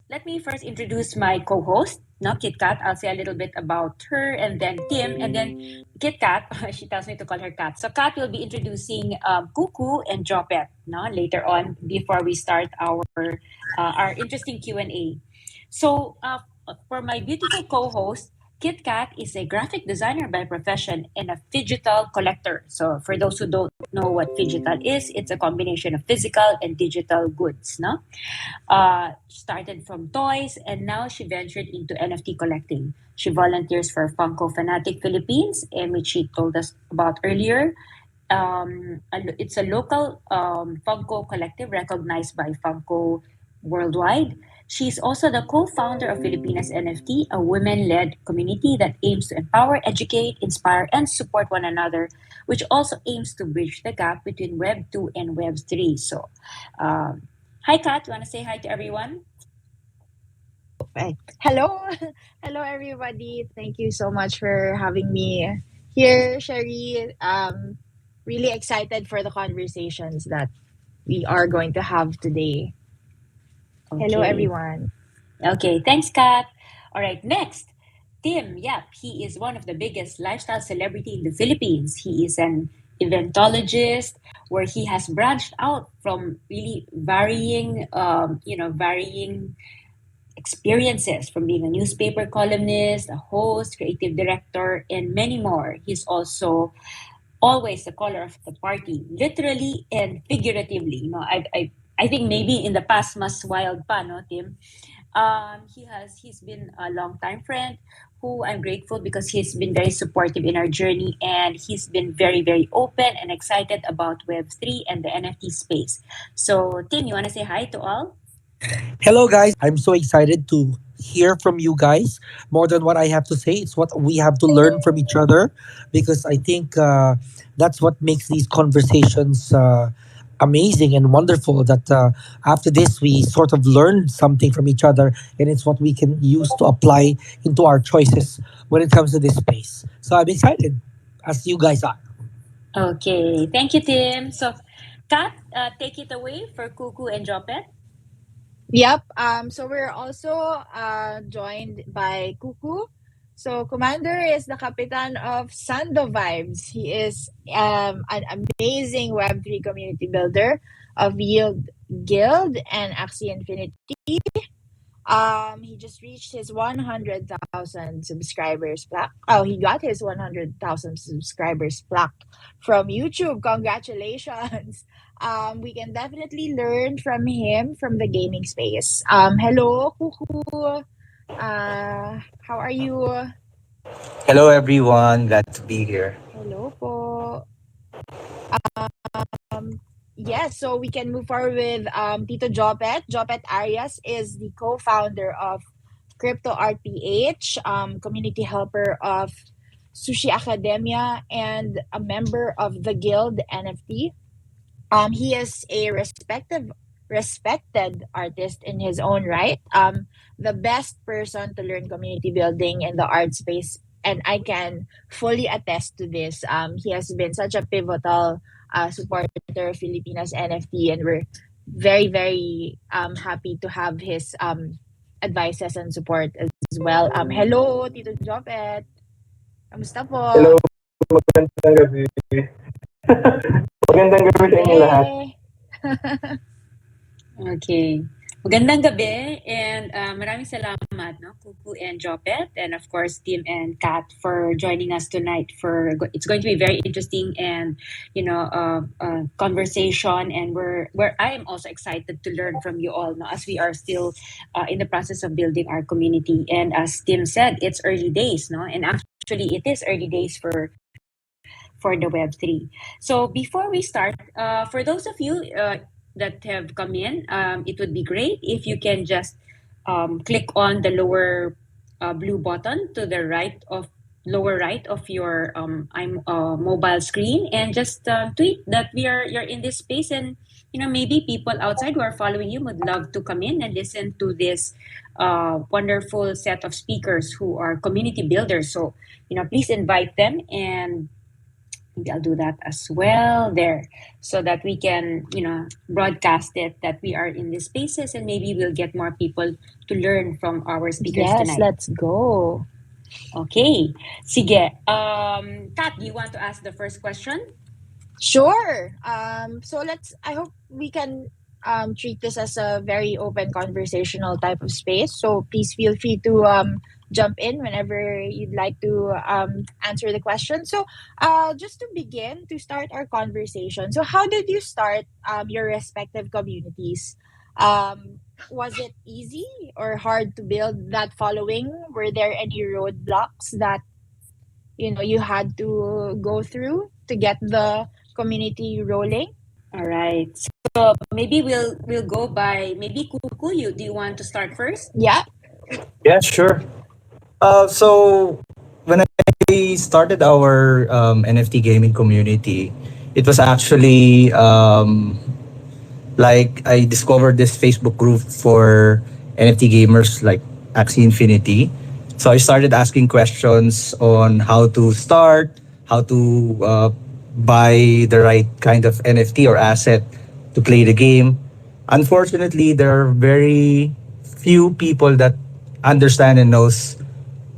let me first introduce my co-host, no, Kit Kat. I'll say a little bit about her, and then Tim, and then Kit Kat. She tells me to call her Kat. So Kat will be introducing Cuckoo and Jopet, no, later on before we start our interesting Q&A. So for my beautiful co-host, Kit Kat is a graphic designer by profession and a digital collector. So for those who don't know what digital is, it's a combination of physical and digital goods, no? Started from toys and now she ventured into NFT collecting. She volunteers for Funko Fanatic Philippines, and which she told us about earlier. It's a local Funko collective recognized by Funko worldwide. She's also the co-founder of Filipinas NFT, a women-led community that aims to empower, educate, inspire, and support one another, which also aims to bridge the gap between Web 2 and Web 3. So, hi, Kat. You want to say hi to everyone? Right. Hello. Hello, everybody. Thank you so much for having me here, Sherry. Really excited for the conversations that we are going to have today. Hello, Okay. everyone. Okay, thanks, Kat. All right, next, Tim. Yep, he is one of the biggest lifestyle celebrity in the Philippines. He is an eventologist where he has branched out from really varying experiences from being a newspaper columnist, a host, creative director, and many more. He's also always the color of the party, literally and figuratively. I think maybe in the past mas wild pa, no, Tim? He's been a long time friend who I'm grateful because he's been very supportive in our journey, and he's been very, very open and excited about Web3 and the NFT space. So, Tim, you want to say hi to all? Hello, guys. I'm so excited to hear from you guys. More than what I have to say, it's what we have to learn from each other because I think that's what makes these conversations amazing and wonderful. That after this, we sort of learn something from each other, and it's what we can use to apply into our choices when it comes to this space. So I'm excited, as you guys are. Okay, thank you, Tim. So, Kat, take it away for Kuku and Jopet. Yep. So we're also joined by Kuku. So Commander is the Kapitan of Sando Vibes. He is an amazing Web3 community builder of Yield Guild and Axie Infinity. He just reached his 100,000 subscribers plaque. Oh, he got his 100,000 subscribers plaque from YouTube. Congratulations. We can definitely learn from him from the gaming space. Hello, Kuku. How are you? Hello, everyone. Glad to be here. Hello po. Um, yes, so we can move forward with Tito Jopet. Jopet Arias is the co-founder of Crypto Art PH, community helper of Sushi Academia, and a member of the Guild NFT. He is a respected artist in his own right. The best person to learn community building in the art space, and I can fully attest to this. He has been such a pivotal supporter of Filipinas NFT, and we're very happy to have his advices and support as well. Hello, Tito Jopet. Kamusta po? Hello, magandang gabi. Magandang gabi sa inyo lahat. Hey. Okay. Magandang gabi and maraming salamat, no, Kuku and Jopet, and of course Tim and Kat for joining us tonight. It's going to be very interesting and conversation, and I am also excited to learn from you all, no, as we are still in the process of building our community. And as Tim said, it's early days, no, and actually it is early days for the Web3. So before we start, for those of you that have come in, it would be great if you can just click on the lower blue button to the lower right of your mobile screen, and just tweet that you're in this space, and maybe people outside who are following you would love to come in and listen to this wonderful set of speakers who are community builders. So please invite them, and Maybe I'll do that as well there so that we can, broadcast it that we are in these spaces and maybe we'll get more people to learn from our speakers Yes, tonight. let's go. Okay. Sige. Kat, do you want to ask the first question? Sure. So I hope we can treat this as a very open conversational type of space. So please feel free to jump in whenever you'd like to answer the question. So just to begin, to start our conversation, so how did you start your respective communities? Was it easy or hard to build that following? Were there any roadblocks that you had to go through to get the community rolling? All right. So maybe we'll go by maybe Kuku. Do you want to start first? Yeah. Yeah, sure. So when I started our NFT gaming community, it was actually like I discovered this Facebook group for NFT gamers like Axie Infinity. So I started asking questions on how to start, how to buy the right kind of NFT or asset to play the game. Unfortunately, there are very few people that understand and knows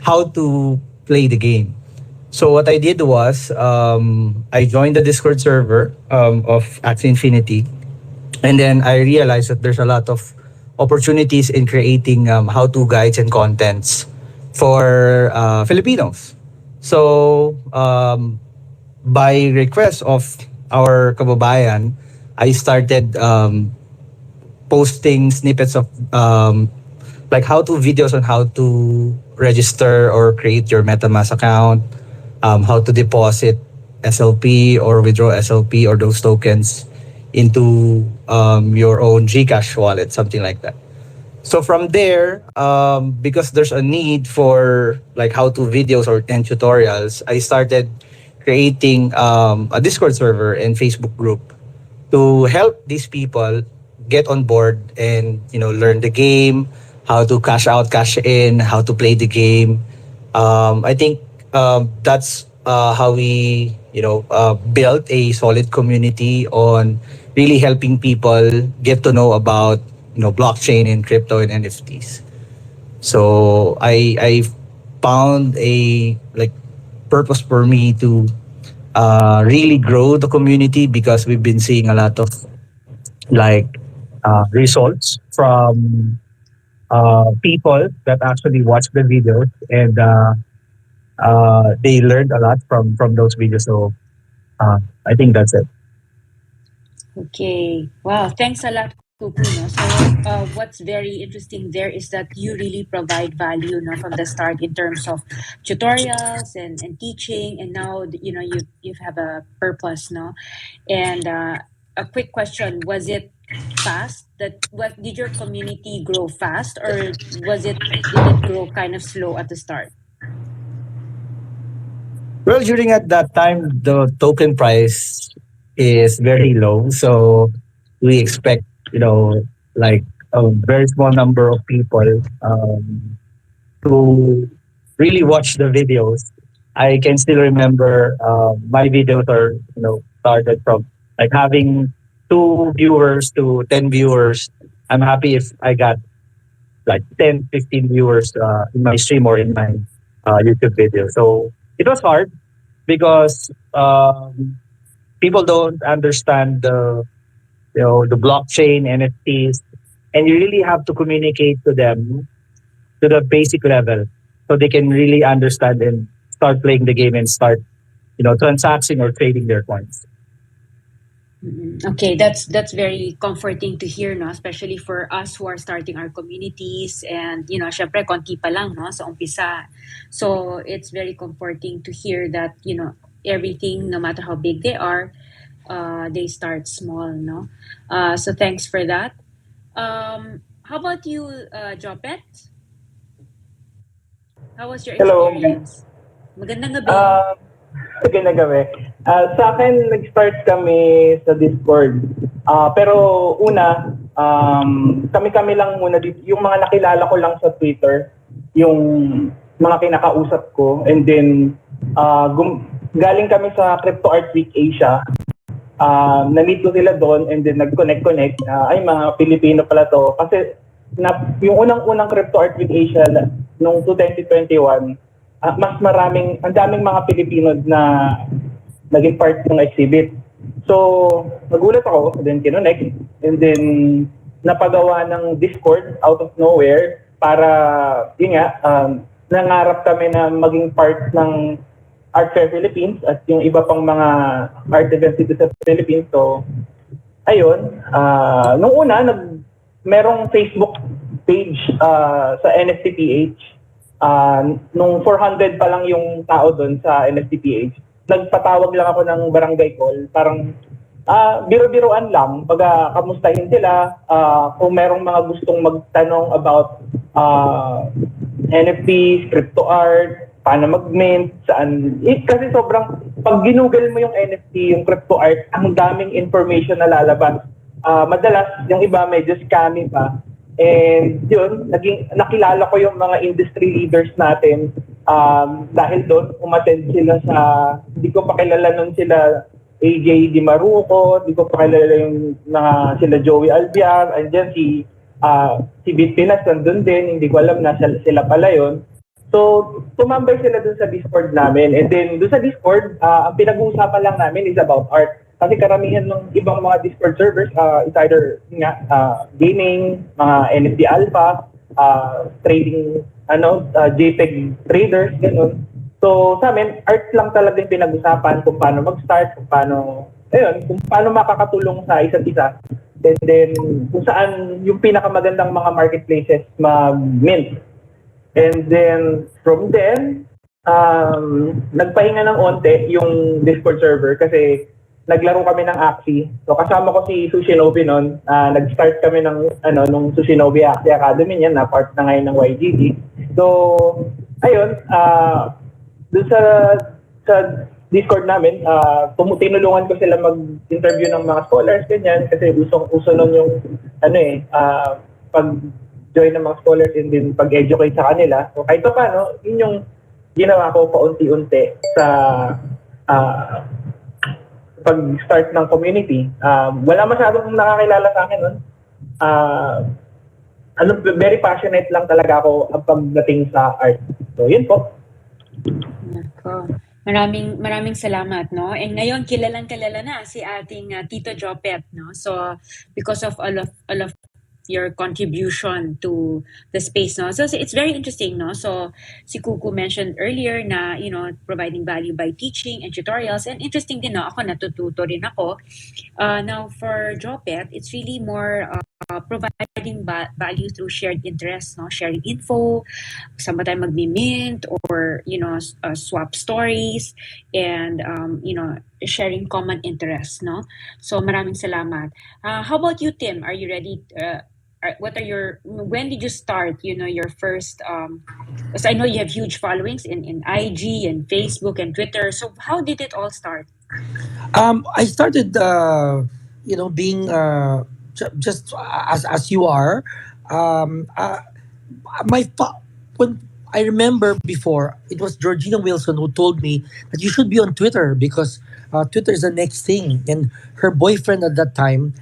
how to play the game. So what I did was I joined the Discord server of Axie Infinity, and then I realized that there's a lot of opportunities in creating how-to guides and contents for Filipinos. So by request of our kababayan, I started posting snippets of like how-to videos on how to register or create your MetaMask account, how to deposit SLP or withdraw SLP or those tokens into your own Gcash wallet, something like that. So from there, because there's a need for like how-to videos or and tutorials, I started creating a Discord server and Facebook group to help these people get on board and learn the game, how to cash out, cash in, how to play the game. I think that's how we built a solid community on really helping people get to know about blockchain and crypto and NFTs. So I found a like purpose for me to really grow the community because we've been seeing a lot of like results from people that actually watch the videos and they learned a lot from those videos. So I think that's it. Okay. Wow. Thanks a lot, Kuku. No? So what's very interesting there is that you really provide value no, from the start in terms of tutorials and teaching. And now, you have a purpose. No? And a quick question, was it fast? Did your community grow fast or did it grow kind of slow at the start? Well, during at that time, the token price is very low, so we expect like a very small number of people to really watch the videos. I can still remember my videos are started from like having 2 viewers to 10 viewers. I'm happy if I got like 10, 15 viewers in my stream or in my YouTube video. So it was hard because people don't understand the blockchain NFTs, and you really have to communicate to them to the basic level so they can really understand and start playing the game and start transacting or trading their coins. Okay, that's very comforting to hear, no? Especially for us who are starting our communities and, syempre, konti pa lang, no? Sa umpisa. So, it's very comforting to hear that, everything, no matter how big they are, they start small, no? So, thanks for that. How about you, Jopet? How was your Hello. experience? Magandang gabi. Magandang gabi. Sa akin, nag-start kami sa Discord. Pero una, kami-kami lang muna dito. Yung mga nakilala ko lang sa Twitter, yung mga kinakausap ko. And then, galing kami sa Crypto Art Week Asia. Na-meet ko sila doon and then nag-connect. Ay, mga Pilipino pala to. Kasi yung unang-unang Crypto Art Week Asia nung 2021, ang daming mga Pilipino na naging part ng exhibit. So, nagulat ako, then kinonect, and then napagawa ng Discord out of nowhere para, yun nga, nangarap kami na maging part ng Art Fair Philippines at yung iba pang mga art events dito sa Philippines. So, ayun, nung una, merong Facebook page sa NFTPH. Nung 400 pa lang yung tao doon sa NFTPH. Nagpatawag lang ako ng barangay call. Parang biro-biroan lang. Kamustahin sila. Kung merong mga gustong magtanong about NFTs, crypto art, paano mag-mint, saan. Kasi sobrang, pag ginugel mo yung NFT, yung crypto art, ang daming information na lalabas. Madalas, yung iba medyo scammy pa. And yun, nakilala ko yung mga industry leaders natin. Dahil doon, umattend sila sa, hindi ko pa kilala nun sila AJ Di Maruco, hindi ko pa kilala yung mga sila Joey Albiar, andyan si Bit Pinas nandun din, hindi ko alam na sila pala yun. So, tumambay sila dun sa Discord namin. And then, dun sa Discord, ang pinag-uusapan lang namin is about art. Kasi karamihan ng ibang mga Discord servers, is either gaming, mga NFT alpha, trading, JPEG traders, gano'n. So, sa amin, art lang talaga yung pinag-usapan kung paano mag-start, kung paano makakatulong sa isa't isa. And then, kung saan yung pinakamagandang mga marketplaces mag-mint. And then, from then, nagpahinga ng onte yung Discord server kasi naglaro kami ng Axie. So, kasama ko si Sushinobi noon. Nag-start kami nung Sushinobi Axie Academy niya, na part na ngayon ng YGG. So, ayun, doon sa Discord namin, tinulungan ko sila mag-interview ng mga scholars, ganyan, kasi uso nun yung, pag-join ng mga scholars and then pag-educate sa kanila. So, kahit pa paano, yun yung ginawa ko paunti-unti sa pag-start ng community. Wala masyadong nakakilala sa akin nun. Very passionate lang talaga ako ang pagdating sa art. So, yun po. Nako. Maraming salamat, no? And ngayon kilalang-kilala na si ating Tito Jopet, no? So because of all of your contribution to the space, no? So it's very interesting, no? So si Kuku mentioned earlier na, providing value by teaching and tutorials, and interesting din, no? Ako natututo rin ako. Now for Jopet, it's really more providing value through shared interests, no? Sharing info, saan ba tayo mag-mint, or swap stories, and sharing common interests, no? So maraming salamat. How about you, Tim? Are you ready? When did you start, your first, because I know you have huge followings in IG and Facebook and Twitter. So how did it all start? I started, being just as you are. When I remember before, it was Georgina Wilson who told me that you should be on Twitter because Twitter is the next thing. And her boyfriend at that time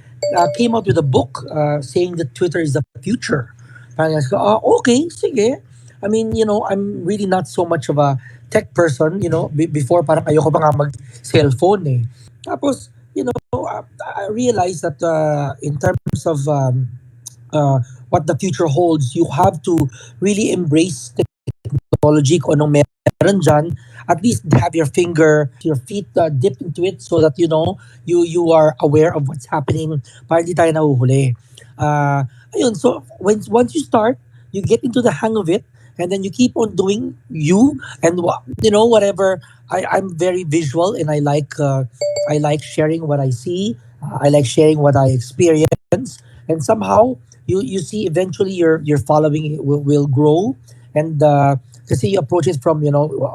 came out with a book saying that Twitter is the future. And I said, okay, sige. I mean, I'm really not so much of a tech person, before parang ayoko pa nga mag-cellphone eh. Tapos, I realized that in terms of what the future holds, you have to really embrace technology kung anong meron dyan. At least have your feet dipped into it so that, you are aware of what's happening para hindi tayo nahuhuli. Ayun, so once you start, you get into the hang of it, and then you keep on doing you, and whatever. I'm very visual, and I like sharing what I see. I like sharing what I experience, and somehow you see eventually your following will grow, and kasi you approach it from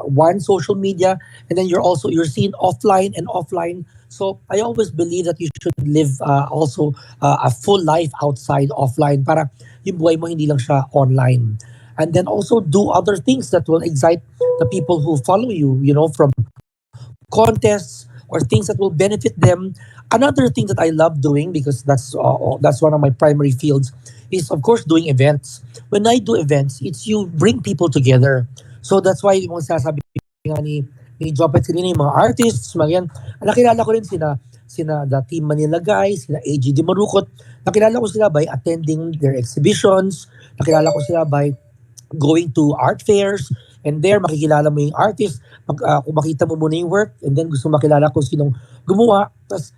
one social media, and then you're seen offline and offline. So I always believe that you should live also a full life outside offline para yung buhay mo hindi lang siya online. And then also do other things that will excite the people who follow you, from contests or things that will benefit them. Another thing that I love doing, because that's one of my primary fields, is of course doing events. When I do events, it's you bring people together. So that's why yung sasabi nga ni Jopet kanina, yung mga artists, mga yan. Nakilala ko rin sina the Team Manila guys, sina AG Di Marukot. Nakilala ko sila by attending their exhibitions. Nakilala ko sila by going to art fairs, and there makikilala mo yung artist, kung makita mo muna yung work, and then gusto makilala kung sinong gumawa. Tapos,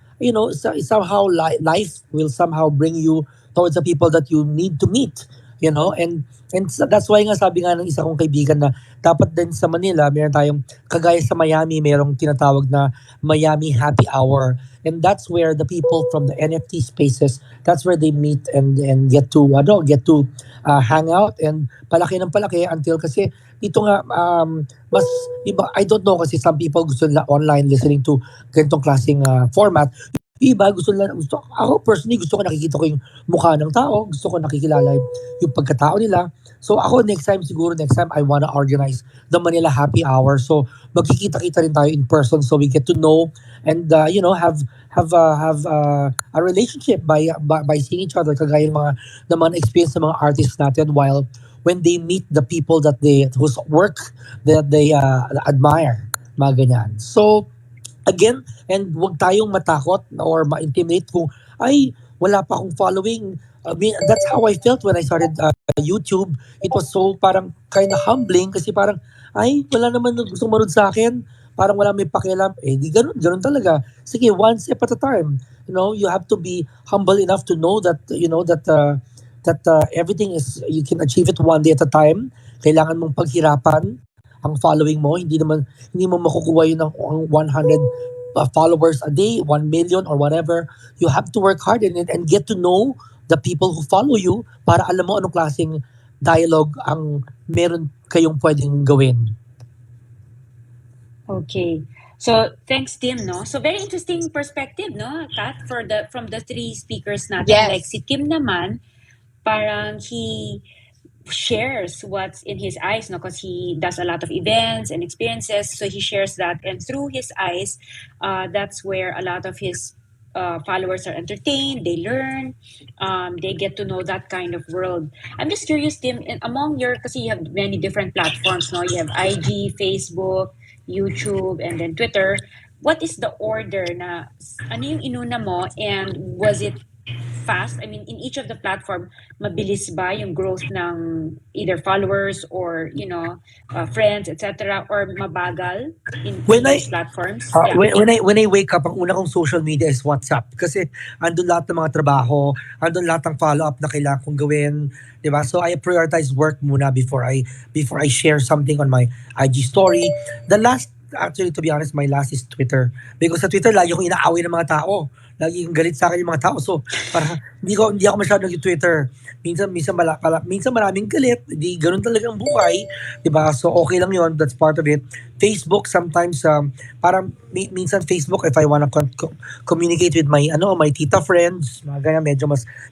somehow life will somehow bring you towards the people that you need to meet, that's why nga sabi nga ng isa kong kaibigan na dapat din sa Manila meron tayong, kagaya sa Miami, merong tinatawag na Miami Happy Hour, and that's where the people from the NFT spaces, that's where they meet and get to hang out and palaki ng palaki until, kasi dito nga, mas iba, I don't know, kasi some people gusto nila online listening to ganitong klaseng format. Yung iba ako personally gusto ko nakikita ko yung mukha ng tao, gusto ko nakikilala yung pagkatao nila. So ako next time I wanna organize the Manila Happy Hour. So magkikita-kita rin tayo in person, so we get to know and have a relationship by seeing each other, kagaya ng mga experience ng mga artists natin while when they meet the people whose work that they admire, mga ganyan. So again, and wag tayong matakot or ma-intimidate kung, ay, wala pa akong following. I mean, that's how I felt when I started YouTube. It was so parang kind of humbling, kasi parang, ay, wala naman gustong manood sa akin. Parang wala may pakialam. Eh, di ganun, ganun talaga. Sige, one step at a time. You have to be humble enough to know that everything is, you can achieve it one day at a time. Kailangan mong paghirapan ang following mo. Hindi mo makukuha yun ng 100 followers a day, 1 million or whatever. You have to work hard in it and get to know the people who follow you para alam mo anong klaseng dialogue ang meron kayong pwedeng gawin. Okay. So thanks, Tim, no? So very interesting perspective, no, Kat, from the three speakers natin. Like si Yes. Tim naman, parang he shares what's in his eyes, no, because he does a lot of events and experiences, so he shares that, and through his eyes, that's where a lot of his followers are entertained, they learn, they get to know that kind of world. I'm just curious, Tim, among your, because you have many different platforms, no, you have IG, Facebook, YouTube, and then Twitter. What is the order na, ano yung inuna mo, and was it fast? I mean, in each of the platform, mabilis ba yung growth ng either followers or, friends, etc., or mabagal in When I those platforms? Yeah. when I wake up, ang una kong social media is WhatsApp. Kasi andun lahat ng mga trabaho, andun lahat ng follow-up na kailangan kong gawin, 'di ba? So I prioritize work muna before I share something on my IG story. Actually, to be honest, my last is Twitter. Because sa Twitter, lagi akong inaaway ng mga tao. Lagi yung galit sa akin yung mga tao. So, para hindi ako masyado nag-Twitter. Minsan maraming galit. Di ganun talaga ang buhay, 'di ba? So okay lang 'yon, that's part of it. Facebook sometimes, parang minsan Facebook, if I wanna communicate with my tita friends, mga ganyan,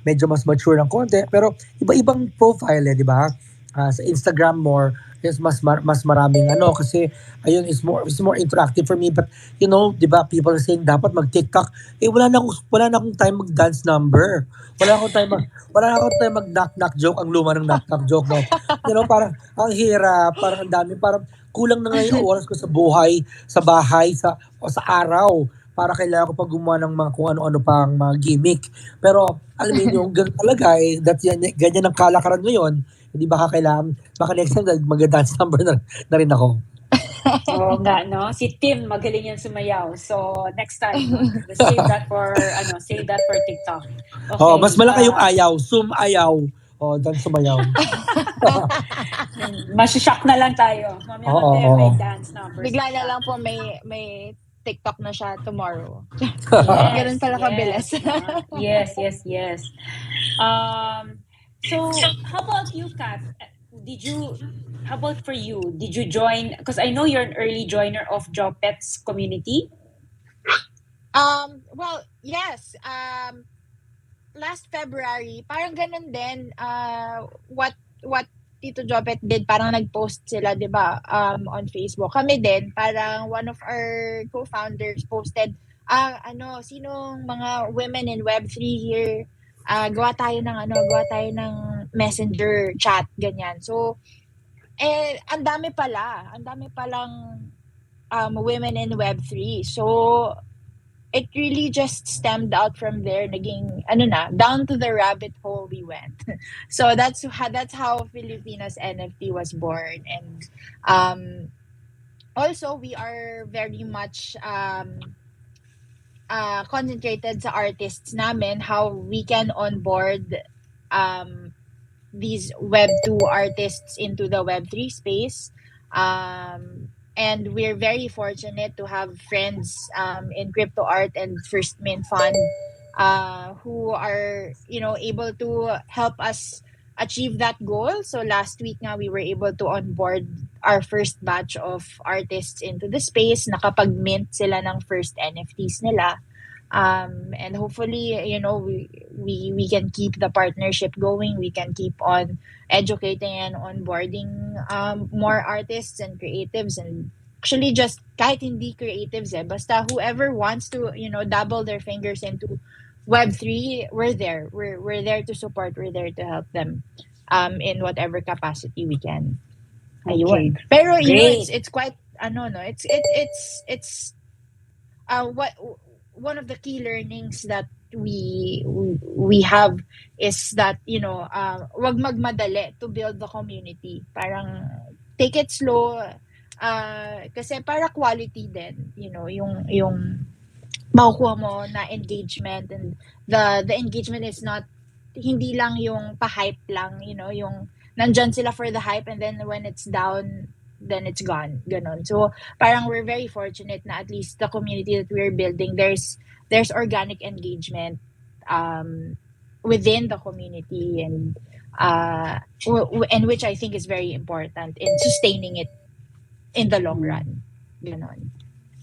medyo mas mature ng konti, pero iba-ibang profile, 'di ba? Sa Instagram more, yes, mas maraming kasi ayun, is more interactive for me, but 'di ba, people are saying dapat mag-TikTok. Eh, wala na akong time mag-dance number. Wala na akong time mag knock-knock joke, ang luma ng knock-knock joke, no. Parang ang hirap, parang ang dami, parang kulang na nga yung oras ko sa buhay, sa bahay, o sa araw, para kailangan ko pa gumawa ng mga kung ano-ano pang mga gimmick. Pero alam mo yun, yung ganun talaga, ganyan ang kalakaran ngayon. Hindi baka next time mag-dance number na rin ako. Oo nga, no? Si Tim, magaling yan sumayaw. So, next time, no? Save that for TikTok. Okay. Mas malaki yung ayaw, ayaw. Dan sumayaw. Masishock na lang tayo. Mamaya may dance numbers. Bigla na lang po may TikTok na siya tomorrow. Yes, Ganun pala kabilis. Yes. So, how about you, Kat? How about for you? Did you join, because I know you're an early joiner of Jopet's community? Well, yes. Last February, parang ganun din, what Tito Jopet did, parang nag-post sila, di ba, on Facebook. Kami din, parang one of our co-founders posted, sinong mga women in Web3 here, gawa tayo ng messenger chat, ganyan. So, ang dami palang women in Web3. So, it really just stemmed out from there. Naging, down to the rabbit hole we went. So, that's how Filipinas NFT was born. And also, we are very much concentrated sa artists namin, how we can onboard these Web2 artists into the Web3 space. And we're very fortunate to have friends in crypto art and First Mint Fund who are, able to help us achieve that goal. So last week nga, we were able to onboard our first batch of artists into the space. Nakapag-mint sila ng first NFTs nila. And hopefully, we can keep the partnership going. We can keep on educating and onboarding more artists and creatives, and actually just kahit hindi creatives basta whoever wants to, dabble their fingers into Web3, we're there. We're there to support. We're there to help them in whatever capacity we can. Ayun. Okay. Pero Great. it's quite it's what one of the key learnings that we have is that wag magmadali to build the community. Parang take it slow kasi para quality din, yung makukuha mo na engagement, and the engagement is not hindi lang yung pa-hype lang, yung nandyan sila for the hype and then when it's down then it's gone, ganon. So parang we're very fortunate na at least the community that we're building, there's organic engagement within the community, and which I think is very important in sustaining it in the long run, ganon.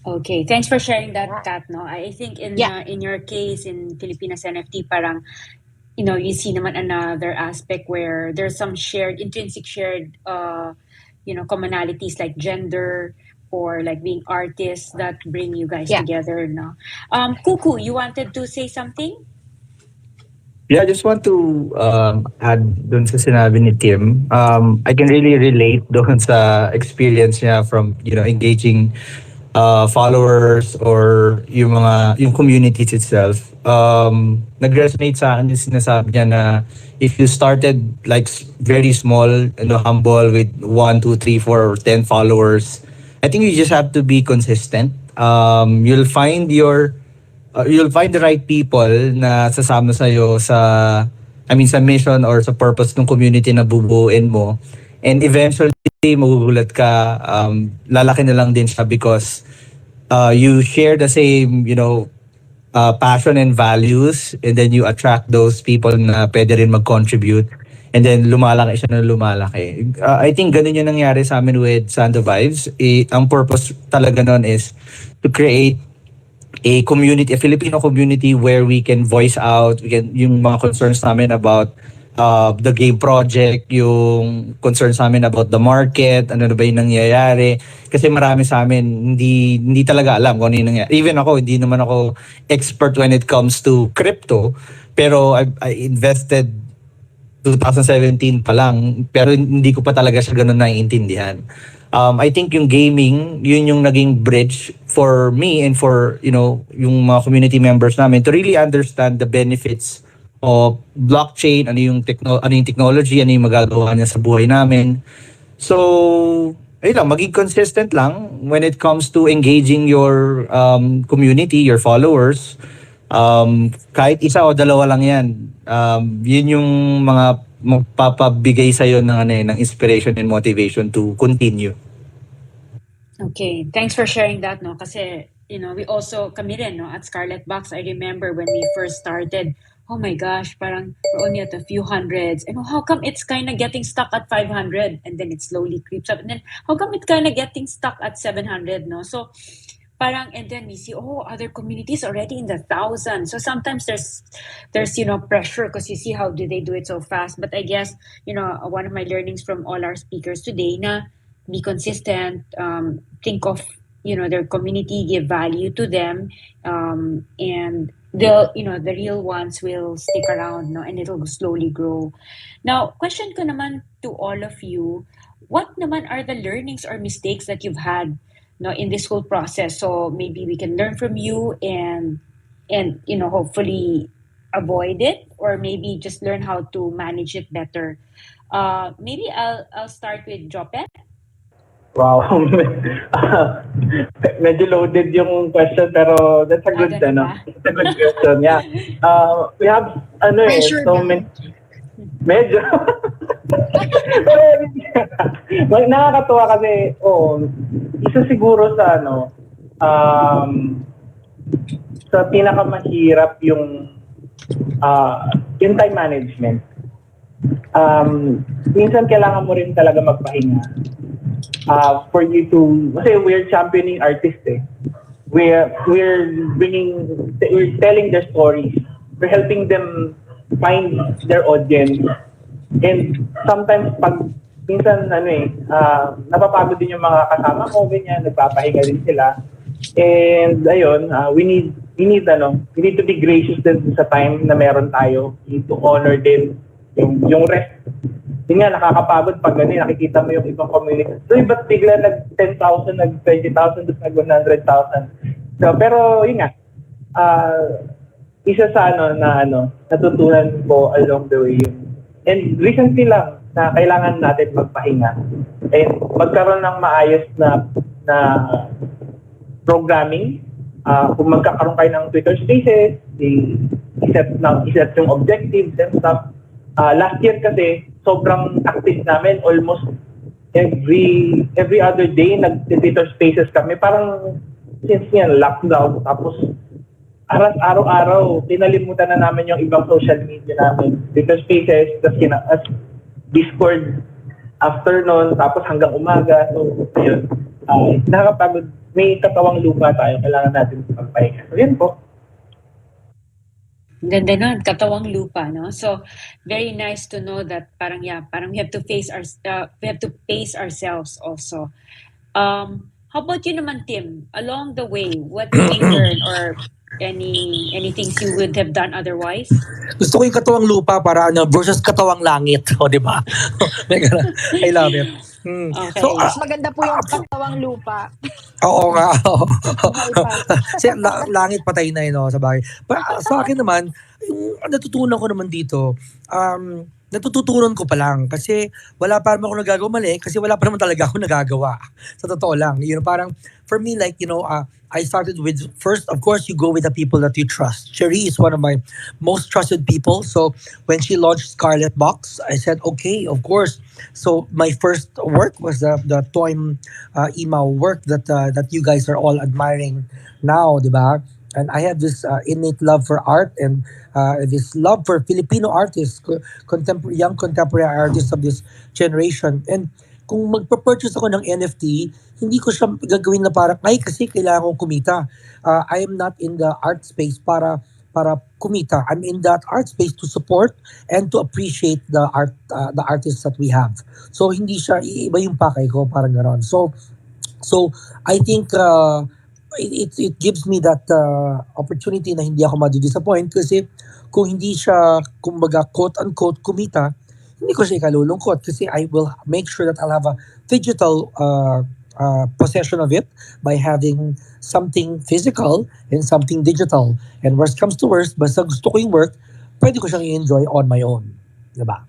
Okay, thanks for sharing that, Kat. No, I think in Yeah. in your case in Filipinas NFT, parang you see naman another aspect where there's some intrinsic shared commonalities like gender or like being artists that bring you guys Yeah. together. No, Kuku, you wanted to say something? Yeah, I just want to add dun sa sinabi ni Tim. I can really relate doon sa experience niya from, engaging followers or yung communities itself. Nag-resonate sa akin yung sinasabi niya na if you started like very small, humble with 1, 2, 3, 4, or 10 followers, I think you just have to be consistent. You'll find the right people na sasama sa'yo sa mission or sa purpose ng community na bubuuin mo. And eventually, magugulat ka, lalaki na lang din siya because you share the same, passion and values, and then you attract those people na pwede rin mag-contribute, and then lumalaki siya na lumalaki. I think ganun yung nangyari sa amin with Sando Vibes. Ang purpose talaga nun is to create a Filipino community where we can voice out, yung mga concerns namin about the game project, yung concerns namin about the market, ano na ba yung nangyayari. Kasi marami sa amin, hindi talaga alam kung ano yung nangyayari. Even ako, hindi naman ako expert when it comes to crypto. Pero I invested 2017 pa lang, pero hindi ko pa talaga siya ganun naiintindihan. I think yung gaming, yun yung naging bridge for me and for, yung mga community members namin to really understand the benefits of blockchain, ano yung technology, ano yung magagawa niya sa buhay namin. So, ayun lang, maging consistent lang when it comes to engaging your community, your followers. Kahit isa o dalawa lang yan, yun yung mga magpapabigay sa'yo ng inspiration and motivation to continue. Okay, thanks for sharing that, no? Kasi, we also, kami rin, no, at Scarletbox, I remember when we first started, oh my gosh, parang we're only at a few hundreds. And how come it's kind of getting stuck at 500? And then it slowly creeps up. And then how come it's kind of getting stuck at 700, no? So, parang, and then we see, oh, other communities already in the thousands. So sometimes there's pressure because you see how do they do it so fast. But I guess one of my learnings from all our speakers today, na be consistent, think of their community, give value to them, and the real ones will stick around, no, and it'll slowly grow. Now, question ko naman to all of you, what naman are the learnings or mistakes that you've had, no, in this whole process? So maybe we can learn from you and hopefully avoid it, or maybe just learn how to manage it better. Maybe I'll start with Jopet. Wow. Medyo loaded yung question pero that's a good Ganun ano. ba? It's a good question. Yeah. We have Pressure so ba? many medyo nakakatuwa kasi isa siguro sa sa pinakamahirap yung time management. Minsan kailangan mo rin talaga magpahinga for you to, kasi we're championing artists we're telling their stories, we're helping them find their audience, and sometimes pag minsan napapagod din yung mga kasama mo, ganyan, nagpapahinga din sila, and ayun, we need to be gracious din sa time na meron tayo. We need to honor din yung rest. Yun nga, nakakapagod pag nakikita mo yung ibang community. So, ba't bigla nag-10,000, nag-20,000, tapos nag-100,000? So, pero yun nga, isa sa natutunan ko along the way yun. And recently lang, na kailangan natin magpahinga. And magkaroon ng maayos na programming. Kung magkakaroon kayo ng Twitter Spaces, iset yung objectives and stuff. Last year kasi, sobrang active namin. Almost every other day, nag-Twitter Spaces kami. Parang, since yan, lockdown. Tapos, araw-araw, tinalimutan na namin yung ibang social media namin. Twitter Spaces, tapos Discord afternoon, tapos hanggang umaga. So, ayun. Nakakapagod. May katawang lupa tayo. Kailangan natin magpahinga. So, yun po. Ganda nun, katawang lupa, no? So, very nice to know that parang we have to pace ourselves also. How about you naman, Tim? Along the way, what did you learn, or any things you would have done otherwise? Gusto ko yung katawang lupa para versus katawang langit. O, di ba? I love it. Okay. So, Mas maganda po yung katawang lupa. oo nga. Buhay pa. Kasi langit patay na yun, sa bagay. Sa akin naman, yung natutunan ko naman dito, natututunan ko pa lang kasi wala pa naman ako nagagawa mali kasi wala pa naman talaga ako nagagawa. Sa totoo lang. Parang, for me, like, I started with, first, of course, you go with the people that you trust. Cherie is one of my most trusted people. So, when she launched Scarletbox, I said, okay, of course. So, my first work was the Toym email work that you guys are all admiring now, di ba? And I have this innate love for art and this love for Filipino artists, young contemporary artists of this generation. And kung magpa-purchase ako ng NFT, hindi ko siya gagawin na parang, ay, kasi kailangan kong kumita. I am not in the art space para kumita. I'm in that art space to support and to appreciate the artists that we have. So, hindi siya, iba yung pakay ko, parang gano'n. So I think it gives me that opportunity na hindi ako ma-disappoint kasi kung hindi siya, kumbaga, quote-unquote, kumita, hindi ko siya ikalulungkot kasi I will make sure that I'll have a digital possession of it by having something physical and something digital. And worst comes to worst, basta gusto ko yung work, pwede ko siyang i-enjoy on my own. Diba?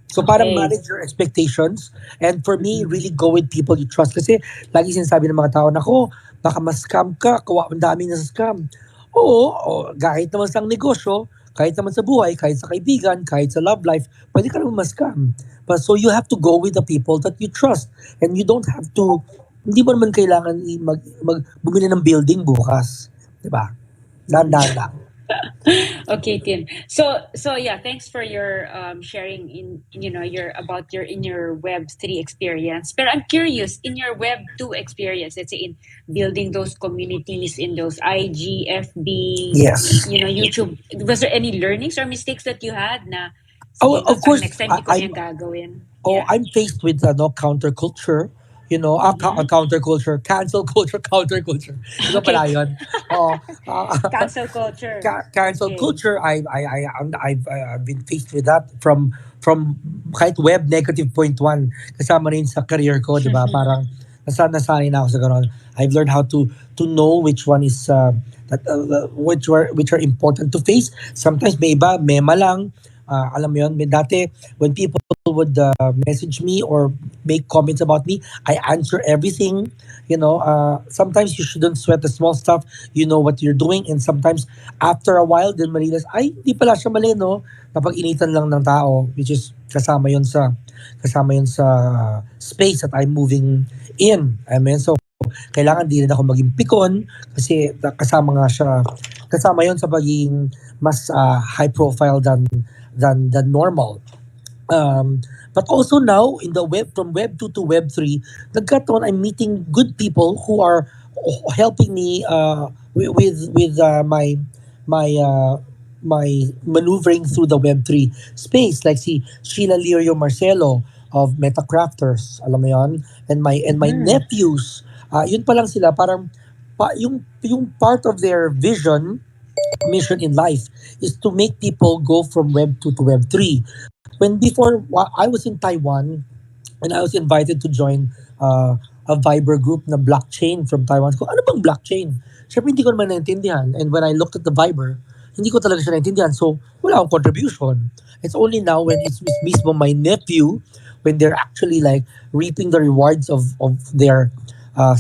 So parang Okay. manage your expectations, and for me, really go with people you trust. Kasi lagi sinasabi ng mga tao, nako, baka ma-scam ka, ang dami na scam. Oo, kahit naman sa negosyo, kahit naman sa buhay, kahit sa kaibigan, kahit sa love life, pwede ka naman ma-scam. But so you have to go with the people that you trust. And you don't have to, hindi mo naman kailangan bumili ng building bukas. Diba? Dahan-dahan lang. Okay, Tim. So yeah, thanks for your sharing your about your in your Web3 experience. But I'm curious, in your Web2 experience, let's say in building those communities in those IG, FB, Yes. YouTube, was there any learnings or mistakes that you had na Oh, sige nga, of pag course, next time di ko na yan gagawin. oh, Yeah. I'm faced with counterculture. Mm-hmm. Counterculture, cancel culture, counterculture. Iba Okay. pala yun. Oo. Cancel culture. Cancel Okay. culture. I've been faced with that from kahit web negative point one kasama rin sa career ko, di ba? Parang nasanay na ako sa ganun. I've learned how to know which one is which are important to face. Sometimes may iba mema lang. Alam mo yun, may dati when people would message me or make comments about me, I answer everything. Sometimes you shouldn't sweat the small stuff. You know what you're doing, and sometimes after a while, then marilas, ay, di pala siya mali, no? Napag-initan lang ng tao, which is kasama yun sa space that I'm moving in. I mean, so kailangan di rin ako maging pikon kasi kasama yon sa pagiging mas high profile than normal. But also now in the web, from web 2 to web 3, nagkataon I'm meeting good people who are helping me with my maneuvering through the web 3 space, like si Sheila Lirio Marcelo of Metacrafters, alam mo yon, and my Mm-hmm. nephews, yun pa lang sila, parang yung part of their vision, mission in life is to make people go from web 2 to web 3. When before I was in Taiwan and I was invited to join a Viber group na blockchain from Taiwan. Ko, ano bang blockchain? Siyempre hindi ko naman naintindihan. And when I looked at the Viber, hindi ko talaga siya naintindihan. So, wala akong contribution. It's only now when it's mismo my nephew, when they're actually like reaping the rewards of their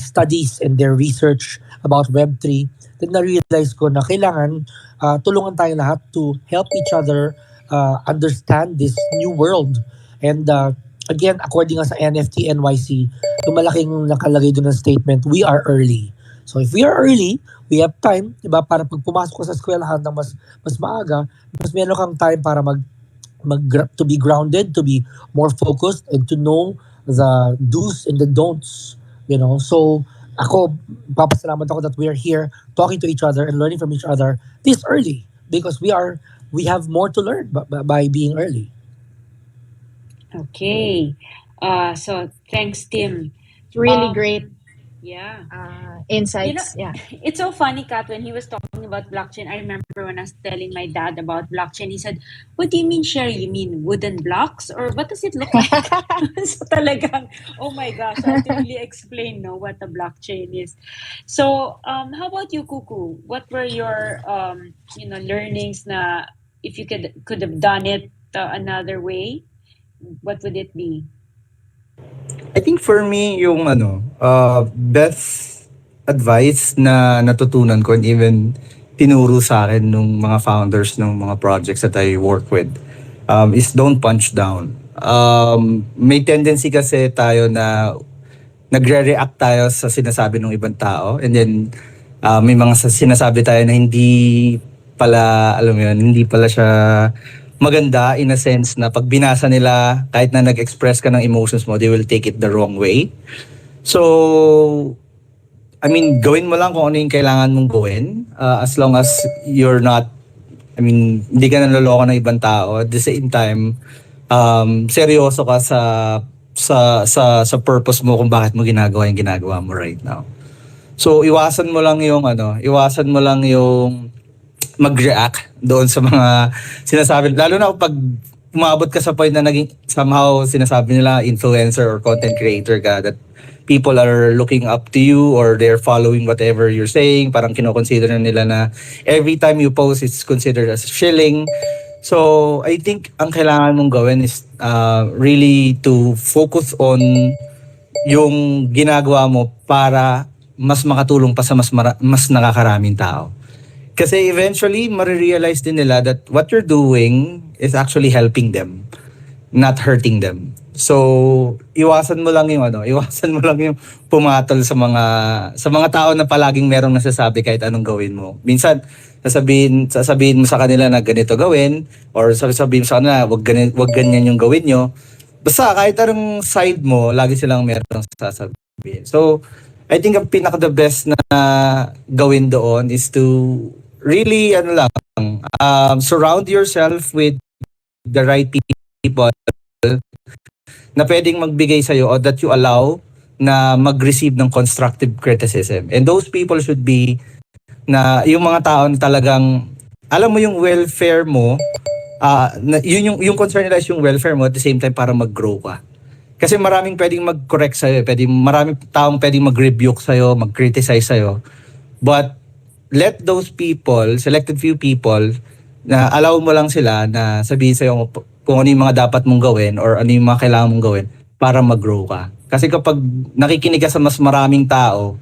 studies and their research about Web3, then na-realize ko na kailangan tulungan tayo lahat to help each other understand this new world. And again, according nga sa NFT NYC, yung malaking nakalagay doon ng statement, we are early. So if we are early, we have time, di ba, para pag pumasok ka sa eskwelahan ng mas maaga, mas meron kang time para to be grounded, to be more focused, and to know the do's and the don'ts. So ako, papasalamat ako that we are here talking to each other and learning from each other this early because we have more to learn by being early. Okay. So thanks, Tim. It's really Um, great yeah. You know, insights. Yeah. it's so funny, Kat, when he was talking about blockchain. I remember when I was telling my dad about blockchain, he said, "What do you mean, Sherry? You mean wooden blocks? Or what does it look like?" So talagang, oh my gosh, I have to really explain no what a blockchain is. So, how about you, Kuku? What were your learnings na if you could have done it another way, what would it be? I think for me, yung best advice na natutunan ko and even tinuro sa akin nung mga founders ng mga projects that I work with is don't punch down. May tendency kasi tayo na nagre-react tayo sa sinasabi ng ibang tao and then may mga sinasabi tayo na hindi pala, alam mo yun, hindi pala siya maganda in a sense na pag binasa nila, kahit na nag-express ka ng emotions mo, they will take it the wrong way. So, I mean, gawin mo lang kung ano yung kailangan mong gawin as long as you're not, I mean, hindi ka naloloko ng ibang tao. At the same time, seryoso ka sa purpose mo kung bakit mo ginagawa yung ginagawa mo right now. So, iwasan mo lang yung mag-react doon sa mga sinasabi. Lalo na pag umabot ka sa point na naging somehow sinasabi nila influencer or content creator ka, that people are looking up to you or they're following whatever you're saying. Parang kinoconsider na nila na every time you post, it's considered as shilling. So, I think ang kailangan mong gawin is really to focus on yung ginagawa mo para mas makatulong pa sa mas nakakaraming tao. Kasi eventually, marirealize din nila that what you're doing is actually helping them, not hurting them. So, iwasan mo lang yung pumatol sa mga tao na palaging merong nasasabi kahit anong gawin mo. Minsan, Sasabihin mo sa kanila na ganito gawin, or sasabihin mo sa kanila, wag ganyan yung gawin nyo. Basta kahit anong side mo, lagi silang merong sasabihin. So, I think ang pinaka the best na gawin doon is to really, surround yourself with the right people na pwedeng magbigay sa'yo or that you allow na mag-receive ng constructive criticism. And those people should be na yung mga tao na talagang alam mo yung welfare mo, yung concern nila is yung welfare mo at the same time para mag-grow ka. Kasi maraming pwedeng mag-correct sa'yo, maraming taong pwedeng mag-rebuke sa'yo, mag-criticize sa'yo. But let those people, selected few people, na allow mo lang sila na sabihin sa'yo kung ano yung mga dapat mong gawin or ano yung mga kailangan mong gawin para mag-grow ka. Kasi kapag nakikinig ka sa mas maraming tao,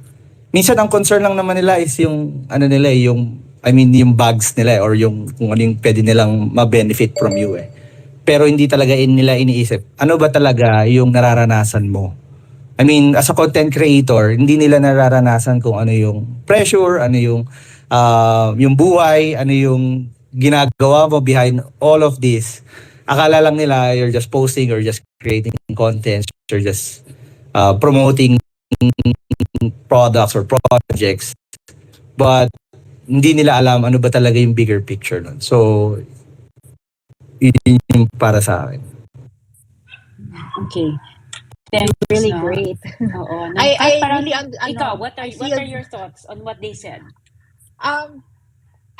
minsan ang concern lang naman nila is yung yung bags nila or yung kung ano yung pwede nilang ma-benefit from you eh. Pero hindi talaga nila iniisip ano ba talaga yung nararanasan mo. I mean, as a content creator, hindi nila nararanasan kung ano yung pressure, ano yung buhay, ano yung ginagawa mo behind all of this. Akala lang nila you're just posting or just creating content, you're just promoting products or projects, but hindi nila alam ano ba talaga yung bigger picture nun. So, yun yung para sa akin. Okay. Thanks, Really no? great. Oo. I Parang, really ikaw, what I are your thoughts on what they said? um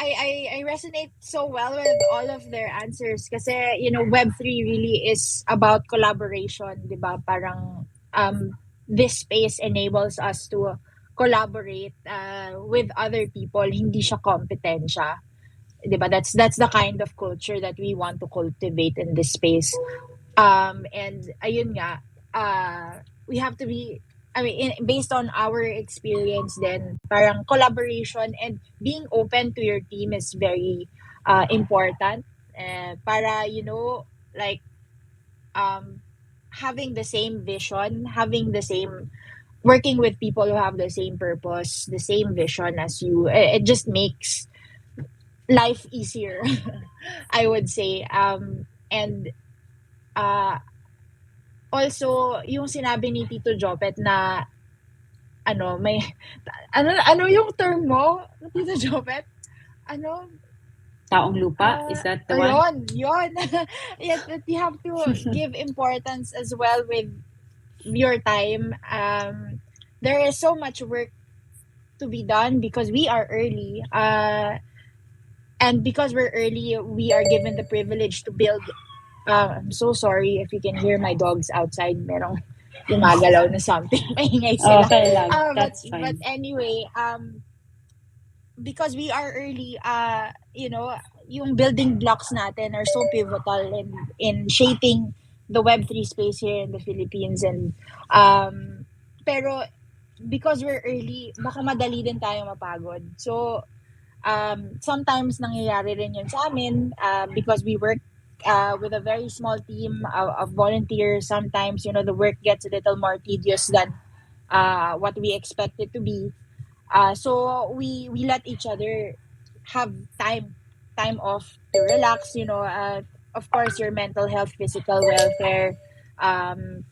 I resonate so well with all of their answers kasi Web3 really is about collaboration, 'di ba? Parang this space enables us to collaborate with other people, hindi siya kompetensya. 'Di ba? That's the kind of culture that we want to cultivate in this space. And ayun nga, we have to be based on our experience then parang collaboration and being open to your team is very important para like having the same vision, having the same working with people who have the same purpose, the same vision as you, it just makes life easier. I would say and also yung sinabi ni Tito Jopet na may ano yung term mo, Tito Jopet? Taong lupa? Is that the one? Yun. Yes, that you have to give importance as well with your time. There is so much work to be done because we are early. And because we're early, we are given the privilege to build. I'm so sorry if you can hear my dogs outside. Merong gumagalaw na something. Maingay sila. Okay lang. That's fine. But anyway, because we are early, yung building blocks natin are so pivotal in shaping the Web3 space here in the Philippines. And pero because we're early, baka madali din tayo mapagod. So sometimes nangyayari rin yun sa amin because we work with a very small team of volunteers. Sometimes the work gets a little more tedious than what we expect it to be. So we let each other have time off to relax. Of course, your mental health, physical welfare, and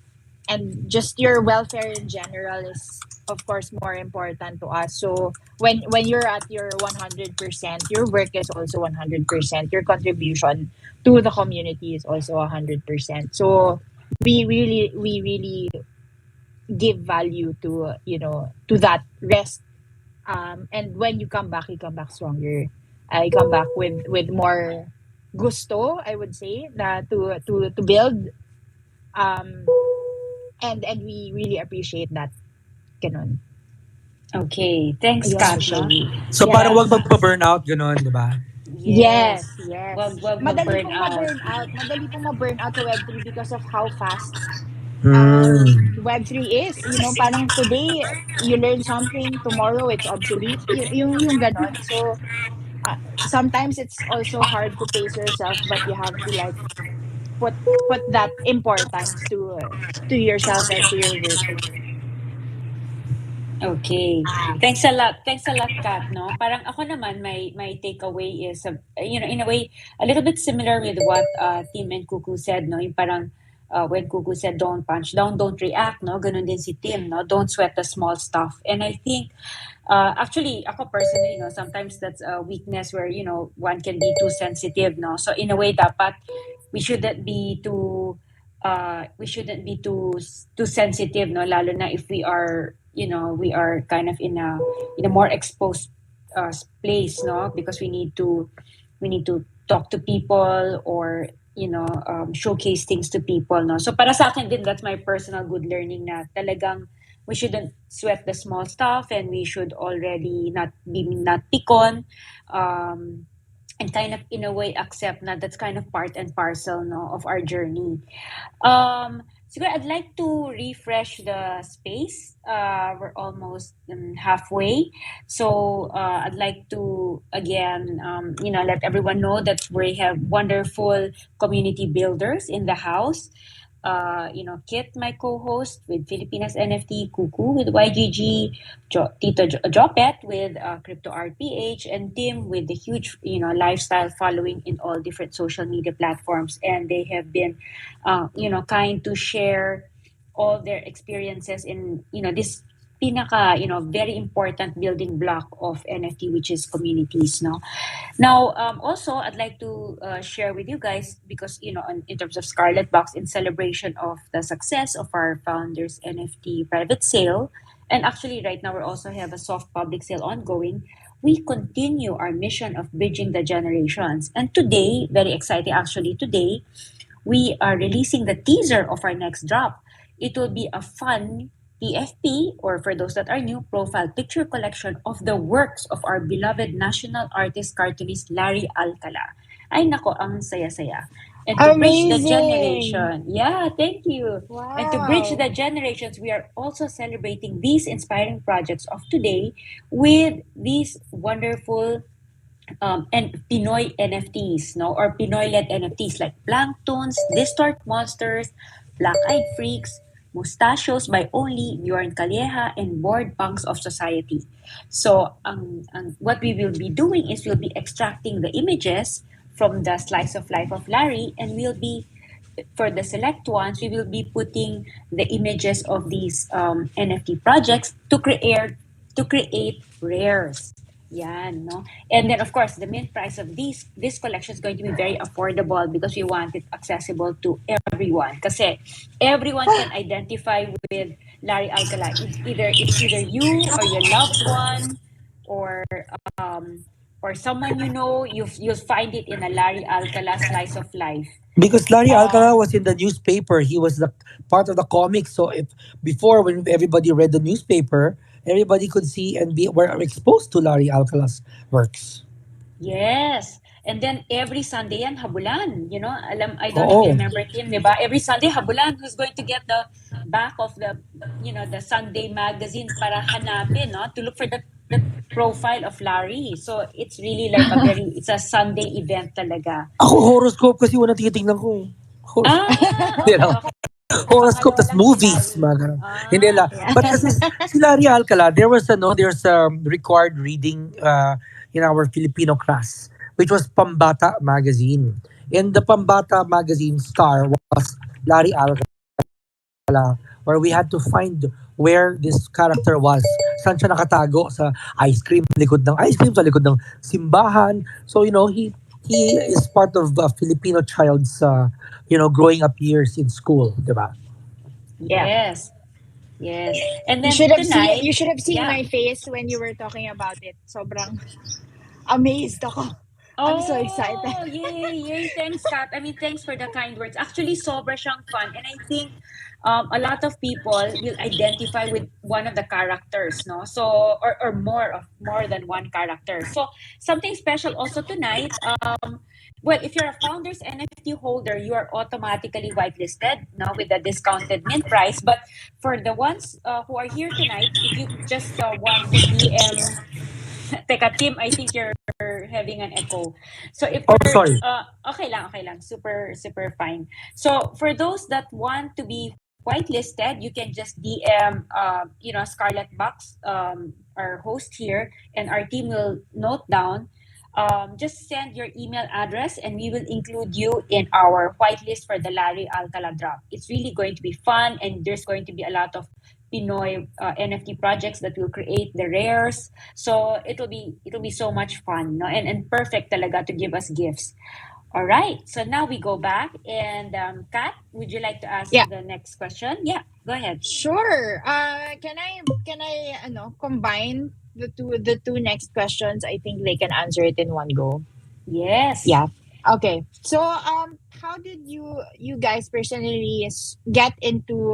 just your welfare in general is of course more important to us. So when you're at your 100%, your work is also 100%. Your contribution to the community is also 100%. So we really give value to to that rest. And when you come back stronger. You come back with more gusto, I would say, na to build. And we really appreciate that. Ganon. Okay. Thanks, Ayun, Kat. usually. So Yeah. parang wag magpa-burnout, gano'n, di ba? Yes. Wag Madali mag-burn pong out. ma-burn out. Madali pong ma-burn out sa Web3 because of how fast Hmm. Web3 is. Parang today, you learn something, tomorrow it's obsolete. Yung ganon. So, sometimes it's also hard to pace yourself, but you have to like put that importance to yourself and to your work. Okay. Thanks a lot. Thanks a lot, Kat, no? Parang ako naman, my takeaway is, in a way, a little bit similar with what Tim and Kuku said, no? Yung parang, when Kuku said, don't punch down, don't react, no? Ganun din si Tim, no? Don't sweat the small stuff. And I think, actually, ako personally, no, sometimes that's a weakness where, one can be too sensitive, no? So in a way, dapat we shouldn't be too sensitive, no, lalo na if we are kind of in a more exposed place, no, because we need to talk to people, or showcase things to people, no. So para sa akin din, that's my personal good learning, na talagang we shouldn't sweat the small stuff, and we should already not pick on, um and kind of in a way accept that that's kind of part and parcel, no, of our journey. Siguro I'd like to refresh the space. We're almost halfway. So I'd like to again, let everyone know that we have wonderful community builders in the house. Kit, my co-host with Filipinas NFT, Kuku with YGG, Tito Jopet with Crypto RPH, and Tim with the huge, lifestyle following in all different social media platforms. And they have been, kind to share all their experiences in, this pinaka, very important building block of NFT, which is communities, no? Now, also, I'd like to share with you guys, because, in terms of Scarletbox, in celebration of the success of our founders NFT private sale, and actually right now we also have a soft public sale ongoing. We continue our mission of bridging the generations. And today, very exciting actually, today, we are releasing the teaser of our next drop. It will be a fun PFP, or for those that are new, profile picture collection of the works of our beloved national artist cartoonist Larry Alcala. Ay nako, ang saya-saya. And to bridge the Amazing. generation, yeah, thank you. And to bridge Wow. the generations, we are also celebrating these inspiring projects of today with these wonderful and Pinoy NFTs, no, or Pinoy-led NFTs like Planktons, Distort Monsters, Black-Eyed Freaks, Mustachios by Only, Bjorn Calleja, and Bored Punks of Society. So, what we will be doing is we'll be extracting the images from the slice of life of Larry, and we'll be, for the select ones, we will be putting the images of these NFT projects to create rares. Yan, no? And then, of course, the mint price of this collection is going to be very affordable, because we want it accessible to everyone. Kasi everyone can identify with Larry Alcala. It's either you or your loved one, or um, or someone you'll find it in a Larry Alcala slice of life. Because Larry Alcala Um, was in the newspaper. He was the part of the comics. So if before, when everybody read the newspaper, everybody could see and be were exposed to Larry Alcala's works. Yes. And then every Sunday yan, habulan. I don't know if you Oh, remember him, di ba? Every Sunday, habulan. Who's going to get the back of the Sunday magazine para hanapin, no? To look for the profile of Larry. So it's really like it's a Sunday event talaga. ako horoscope kasi una tinitingnan ko. Ah, Hindi okay, lang. okay. Baka Horoscope, tas walang si movies. Larry. Mga ganun. Hindi Ah, lang. okay, Yeah. But okay. kasi si Larry Alcala, there's a required reading in our Filipino class, which was Pambata magazine. And the Pambata magazine star was Larry Alcala, where we had to find where this character was. Saan siya nakatago? Sa ice cream, likod ng ice cream, sa likod ng simbahan. So, he is part of Filipino child's, growing up years in school, di ba? Yeah. Yes, yes. And You then should have seen tonight, you should have seen yeah. my face when you were talking about it. Sobrang amazed ako. I'm so excited. Oh, yay, yay. Thanks, Kat. I mean, thanks for the kind words. Actually, sobra siyang fun. And I think a lot of people will identify with one of the characters, no? So, or more than one character. So, something special also tonight. Well, if you're a Founders NFT holder, you are automatically whitelisted, no, with the discounted mint price. But for the ones who are here tonight, if you just want to DM Teka, Tim, I think you're having an echo. So if Oh, you're sorry. okay lang, super super fine. So for those that want to be whitelisted, you can just DM, Scarletbox, our host here, and our team will note down. Just send your email address, and we will include you in our whitelist for the Larry Alcala drop. It's really going to be fun, and there's going to be a lot of Pinoy NFT projects that will create the rares. So it'll be so much fun, no? And perfect talaga to give us gifts. All right. So now we go back, and Kat, would you like to ask Yeah. the next question? Yeah, go ahead. Sure. Can I combine the two next questions? I think they can answer it in one go. Yes. Yeah. Okay. So how did you guys personally get into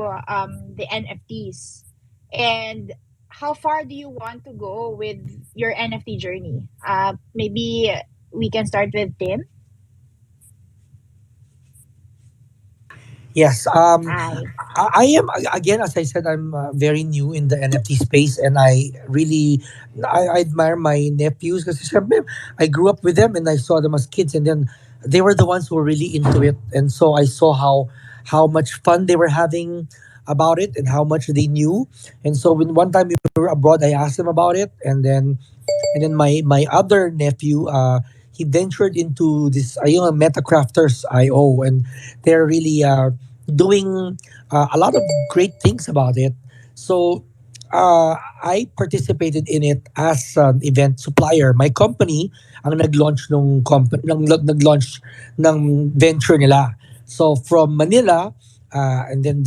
the NFTs, and how far do you want to go with your NFT journey? Maybe we can start with Tim. Yes. Hi. I am again, as I said, I'm very new in the NFT space, and I admire my nephews because I grew up with them and I saw them as kids, and then they were the ones who were really into it, and so I saw how much fun they were having about it and how much they knew, and so when one time we were abroad, I asked them about it, and then my other nephew, he ventured into this Metacrafters IO, and they're really doing a lot of great things about it. So I participated in it as an event supplier. My company ang nag-launch nag-launch ng venture nila. So from Manila, and then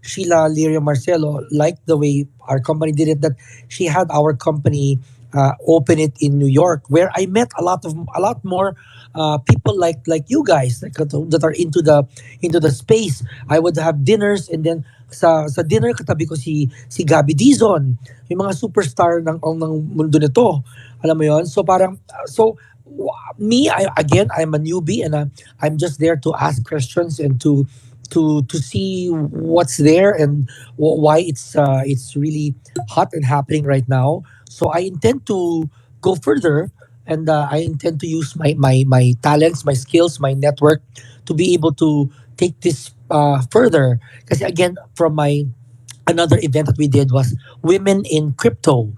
Sheila Lirio Marcelo liked the way our company did it. That she had our company open it in New York, where I met a lot more people like you guys, that are into the space. I would have dinners, and then sa dinner katabi ko si Gabby Dizon, yung mga superstar ng mundo nito. Alam mo yon? So parang me, I'm a newbie, and I'm just there to ask questions and to see what's there, and why it's really hot and happening right now. So I intend to go further, and I intend to use my talents, my skills, my network to be able to take this further. Because again, from my another event that we did was women in crypto.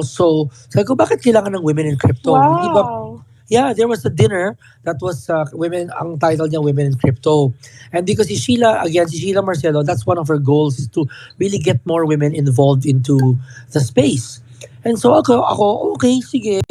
So sabi ko, bakit kailangan ng women in crypto? Hindi ba? Wow. Yeah, there was a dinner that was women. Ang title niya, Women in Crypto, and because si Sheila Marcelo, that's one of her goals, is to really get more women involved into the space. And so ako okay, sige.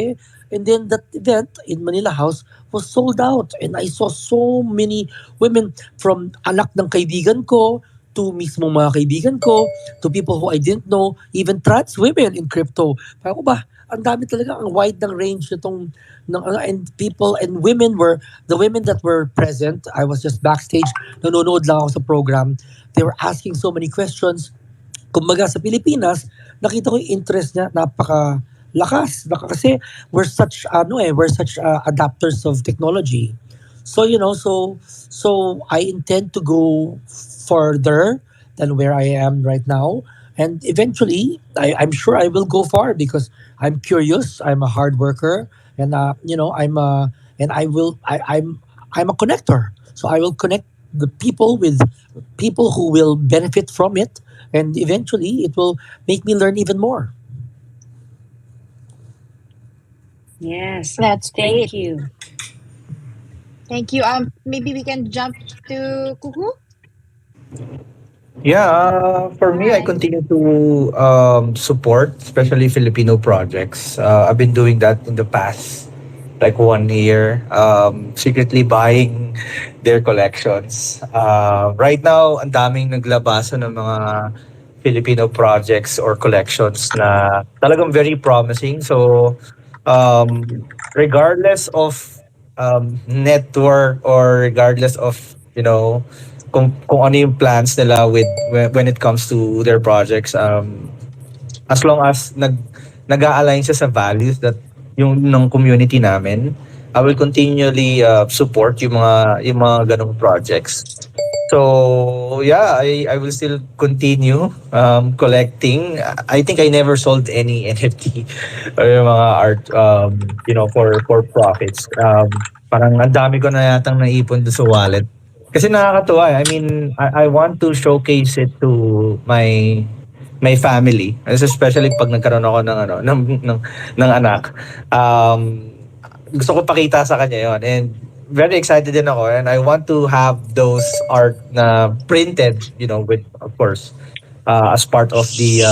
And then that event in Manila House was sold out, and I saw so many women, from anak ng kaibigan ko to mismo mga kaibigan ko, to people who I didn't know, even trans women in crypto. Parang ko ba, ang dami talaga, ang wide ng range nitong and people and women were the women that were present. I was just backstage, nanonood lang ako sa program. They were asking so many questions. Kumbaga sa Pilipinas, nakita ko yung interest niya, napaka lakas. Kasi we're such adapters of technology. So I intend to go further than where I am right now, and eventually I'm sure I will go far, because I'm curious, I'm a hard worker, and I'm a connector. So I will connect the people with people who will benefit from it, and eventually it will make me learn even more. Yes. That's Thank great. you. Thank you. Maybe we can jump to Kuku. Yeah, for me, I Hi. continue to support, especially Filipino projects. I've been doing that in the past, like 1 year, secretly buying their collections. Right now, ang daming naglabasan ng mga Filipino projects or collections na talagang very promising. So, regardless of network, or regardless of, kung ano yung plans nila when it comes to their projects, as long as nag-a-align siya sa values that yung ng community namin, I will continually support yung mga ganong projects. So yeah, I will still continue collecting. I think I never sold any NFT or yung mga art, for profits. Parang ang dami ko na yatang naipon doon sa wallet. Kasi nakakatuwa. I mean, I want to showcase it to my family. Especially pag nagkaroon ako ng ng anak. Um, Gusto ko pakita sa kanya 'yon, and very excited din ako, and I want to have those art na printed, with, of course, as part of the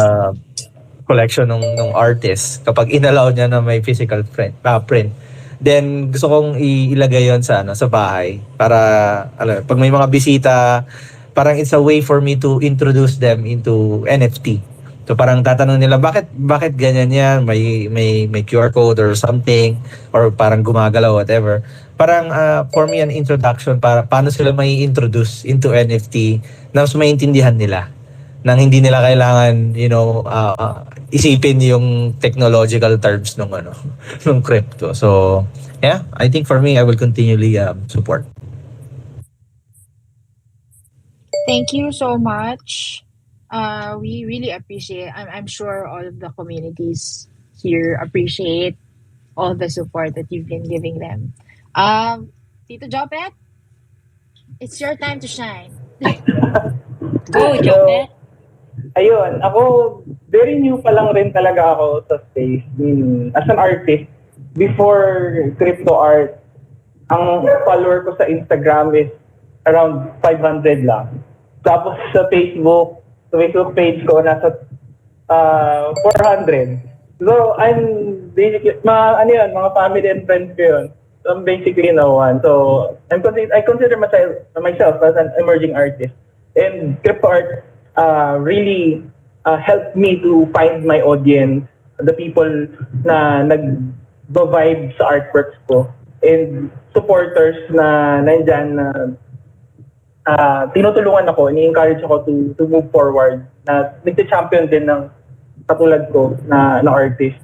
collection ng artist kapag inallow niya na may physical print. Then gusto kong ilagay 'yon sa sa bahay para pag may mga bisita, parang it's a way for me to introduce them into NFT. So parang tatanong nila, bakit ganyan yan? May QR code or something, or parang gumagalaw, whatever. Parang for me an introduction para paano sila may introduce into NFT na mas maintindihan nila, nang hindi nila kailangan, isipin yung technological terms nung nung crypto. So, yeah, I think for me I will continually support. Thank you so much. We really appreciate. I'm sure all of the communities here appreciate all the support that you've been giving them. Tito Jopet, it's your time to shine. Go, So, Jopet. ayun, ako, very new pa lang rin talaga ako sa space. As an artist, before crypto art, ang follower ko sa Instagram is around 500 lang. Tapos sa Facebook page ko, nasa 400. So, I'm basically, mga family and friends ko yun. So, I'm basically no one. So, I consider myself as an emerging artist. And crypto art really helped me to find my audience, the people na nag-vibe sa artworks ko, and supporters na nandyan na tinutulungan ako, ini-encourage ako to move forward, na nagte-champion din ng katulad ko na artist.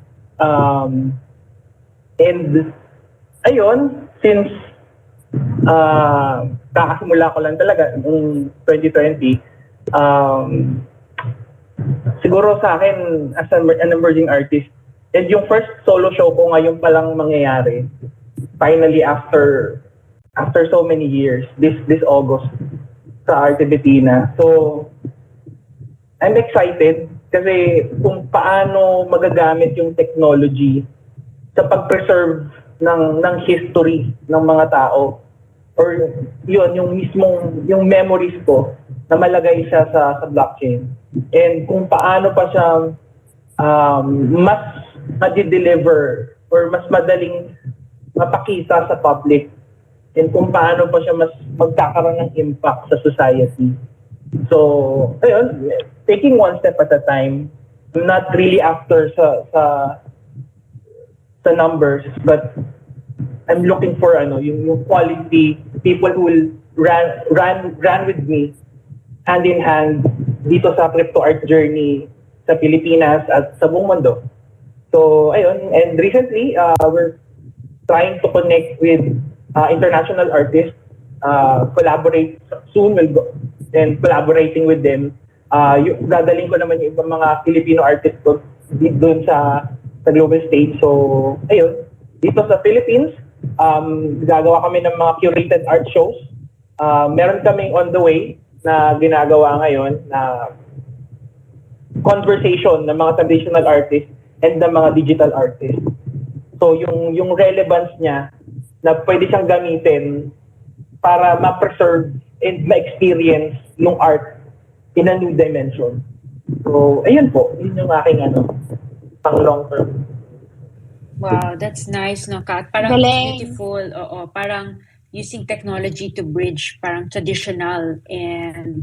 And ayun, since kakasimula ko lang talaga noong 2020, siguro sa akin as an emerging artist, and yung first solo show ko ngayon pa lang mangyayari, finally after so many years, this August sa Arte Betina. So I'm excited kasi kung paano magagamit yung technology sa pag-preserve ng history ng mga tao, or yun, yung memories ko na malagay siya sa blockchain, and kung paano pa siya mas ma-deliver or mas madaling mapakita sa public, and kung paano pa siya mas magkakaroon ng impact sa society. So, ayun, taking one step at a time. I'm not really after sa numbers, but I'm looking for yung quality people who will run with me hand in hand dito sa crypto art journey sa Pilipinas at sa buong mundo. So, ayun, and recently we're trying to connect with international artists, collaborate soon, we'll go and collaborating with them. Dadaling ko naman yung ibang mga Filipino artists ko doon sa global stage. So, ayun, dito sa Philippines, gagawa kami ng mga curated art shows. Meron kaming on the way na ginagawa ngayon na conversation ng mga traditional artists and ng mga digital artists. So, yung relevance niya na pwede siyang gamitin para ma-preserve and ma-experience yung art in a new dimension. So, ayun po. Yun yung aking pang long term. Wow, that's nice, no, Kat? Parang Galing. beautiful. Oo, parang using technology to bridge parang traditional and,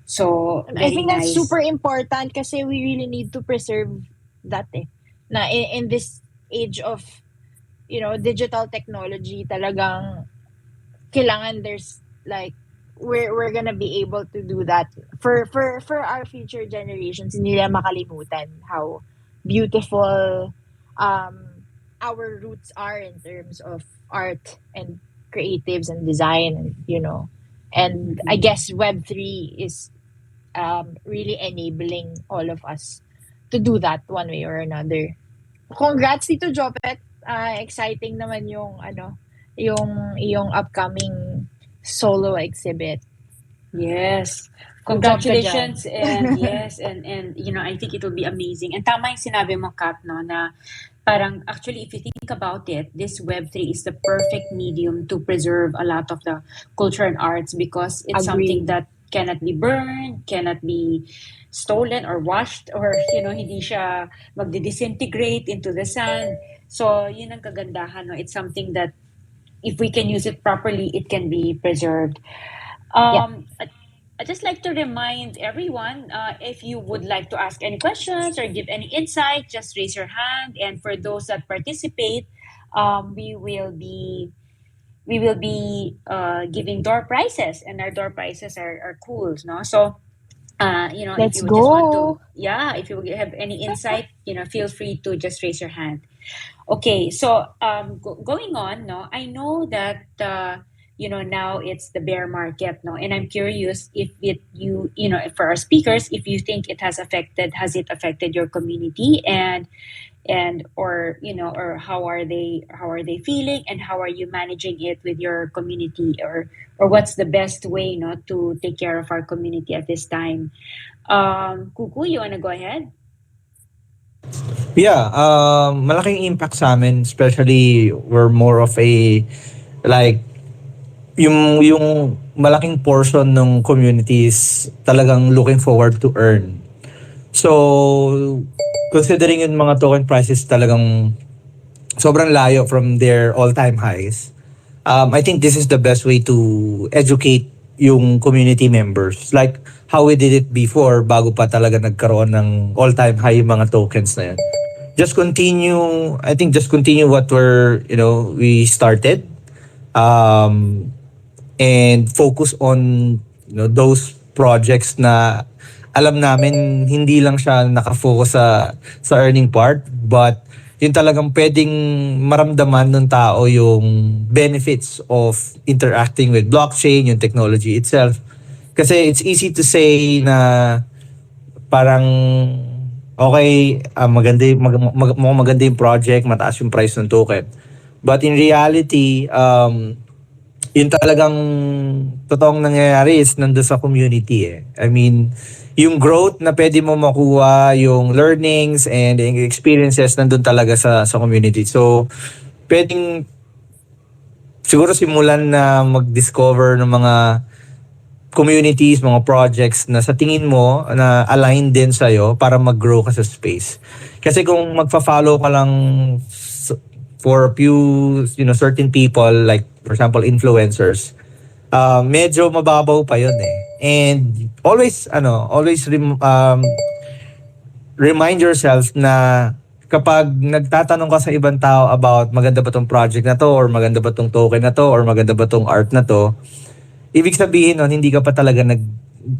so I think that's nice. super important kasi we really need to preserve that na in this age of digital technology, talagang kailangan there's like we're gonna be able to do that for our future generations. Hindi nila makalimutan how beautiful our roots are in terms of art and creatives and design, and I guess Web3 is really enabling all of us to do that one way or another. Congrats Tito Jopet. Exciting naman yung yung upcoming solo exhibit. Yes. Good job ka dyan. Congratulations and yes and I think it will be amazing. And tama yung sinabi mo, Kat, no, na parang actually if you think about it, this Web3 is the perfect medium to preserve a lot of the culture and arts because it's something Agree. that cannot be burned, cannot be stolen or washed or hindi siya magdi-disintegrate into the sand. So, yun ang kagandahan, no? It's something that if we can use it properly, it can be preserved. Yeah. I'd just like to remind everyone if you would like to ask any questions or give any insight, just raise your hand. And for those that participate, we will be giving door prizes, and our door prizes are cool, no? So if Let's you would just want to, go. if you have any insight, feel free to just raise your hand. Okay, so going on, no, I know that now it's the bear market, no, and I'm curious if for our speakers, if you think has it affected your community, and or how are they feeling, and how are you managing it with your community, or what's the best way, to take care of our community at this time. Kuku, you wanna go ahead? Yeah, malaking impact sa amin, especially we're more of a like yung malaking portion ng community is talagang looking forward to earn. So, considering yung mga token prices talagang sobrang layo from their all-time highs, I think this is the best way to educate yung community members. Like how we did it before bago pa talaga nagkaroon ng all-time high yung mga tokens na yan. Just continue what we started. Um, and focus on those projects na alam namin hindi lang siya nakafocus sa earning part, but yung talagang pwedeng maramdaman ng tao yung benefits of interacting with blockchain, yung technology itself. Kasi it's easy to say na parang okay, mukhang maganda yung project, mataas yung price ng token. But in reality, yun talagang totoong nangyayari is nandun sa community eh. I mean, yung growth na pwede mo makuha, yung learnings and yung experiences nandun talaga sa community. So, pwedeng siguro simulan na mag-discover ng mga communities, mga projects na sa tingin mo na align din sa'yo para mag-grow ka sa space. Kasi kung magfa-follow ka lang for a few certain people, like for example influencers, medyo mababaw pa yun eh. And always remind yourself na kapag nagtatanong ka sa ibang tao about maganda ba tong project na to, or maganda ba tong token na to, or maganda ba tong art na to, ibig sabihin nun hindi ka pa talaga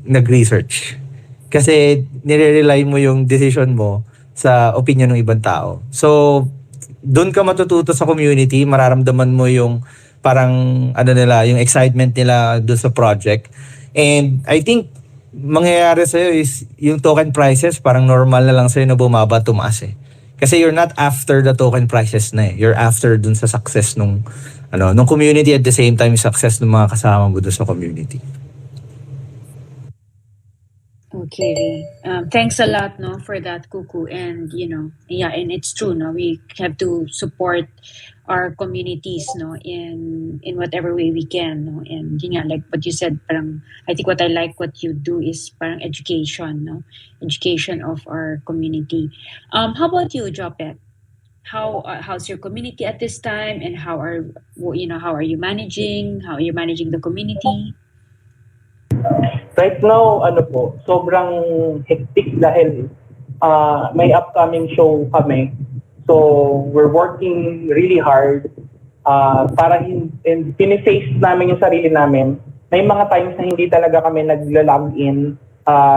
nag-research. Kasi nire-rely mo yung decision mo sa opinion ng ibang tao. So, doon ka matututo sa community, mararamdaman mo yung parang yung excitement nila doon sa project. And I think mangyayari sa'yo is yung token prices parang normal na lang sa'yo na bumaba, tumaas eh. Kasi you're not after the token prices na eh. You're after dun sa success nung community, at the same time yung success ng mga kasama mo doon sa community. Okay. Thanks a lot, no, for that, Kuku. And and it's true, no, we have to support our communities, no, in whatever way we can, no. And like what you said, parang I think what I like what you do is parang education, no, education of our community. How about you, Jopet? How's your community at this time, and how are you managing? How are you managing the community? Right now, sobrang hectic dahil may upcoming show kami. So, we're working really hard para piniface namin yung sarili namin. May mga times na hindi talaga kami nagla-log in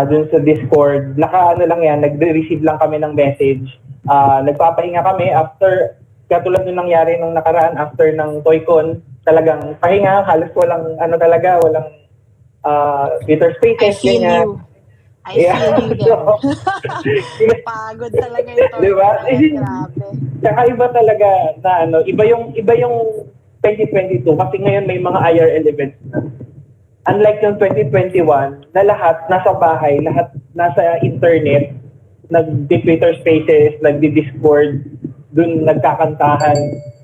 dun sa Discord. Nagre-receive lang kami ng message. Nagpapahinga kami after, katulad nung nangyari nung nakaraan, after ng ToyCon, talagang pahinga, halos walang Twitter I spaces, feel ganyan. you. I feel you there. Pagod talaga ito. Diba? Grabe. Saka iba talaga na iba yung 2022 kasi ngayon may mga IRL events na. unlike yung 2021 na lahat nasa bahay, lahat nasa internet, nag-Twitter Spaces, nagdi-Discord, dun nagkakantahan.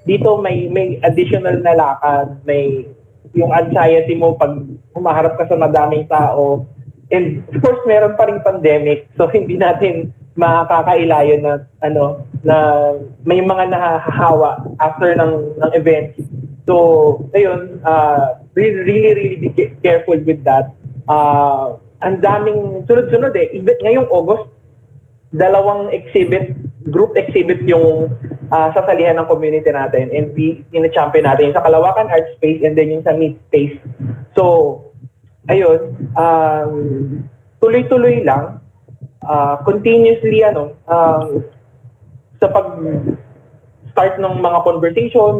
Dito may additional na lakad, may yung anxiety mo pag humaharap ka sa madaming tao. And of course, meron pa ring pandemic, so hindi natin makakailayo na na may mga nahahawa after ng event. So, ayun, really be careful with that. Ang daming sunod-sunod eh. Even ngayong August, dalawang group exhibit yung sasalihan ng community natin and champion natin yung sa Kalawakan Art Space and then yung sa Meet Space. So, ayun, tuloy-tuloy lang, continuously sa start ng mga conversation,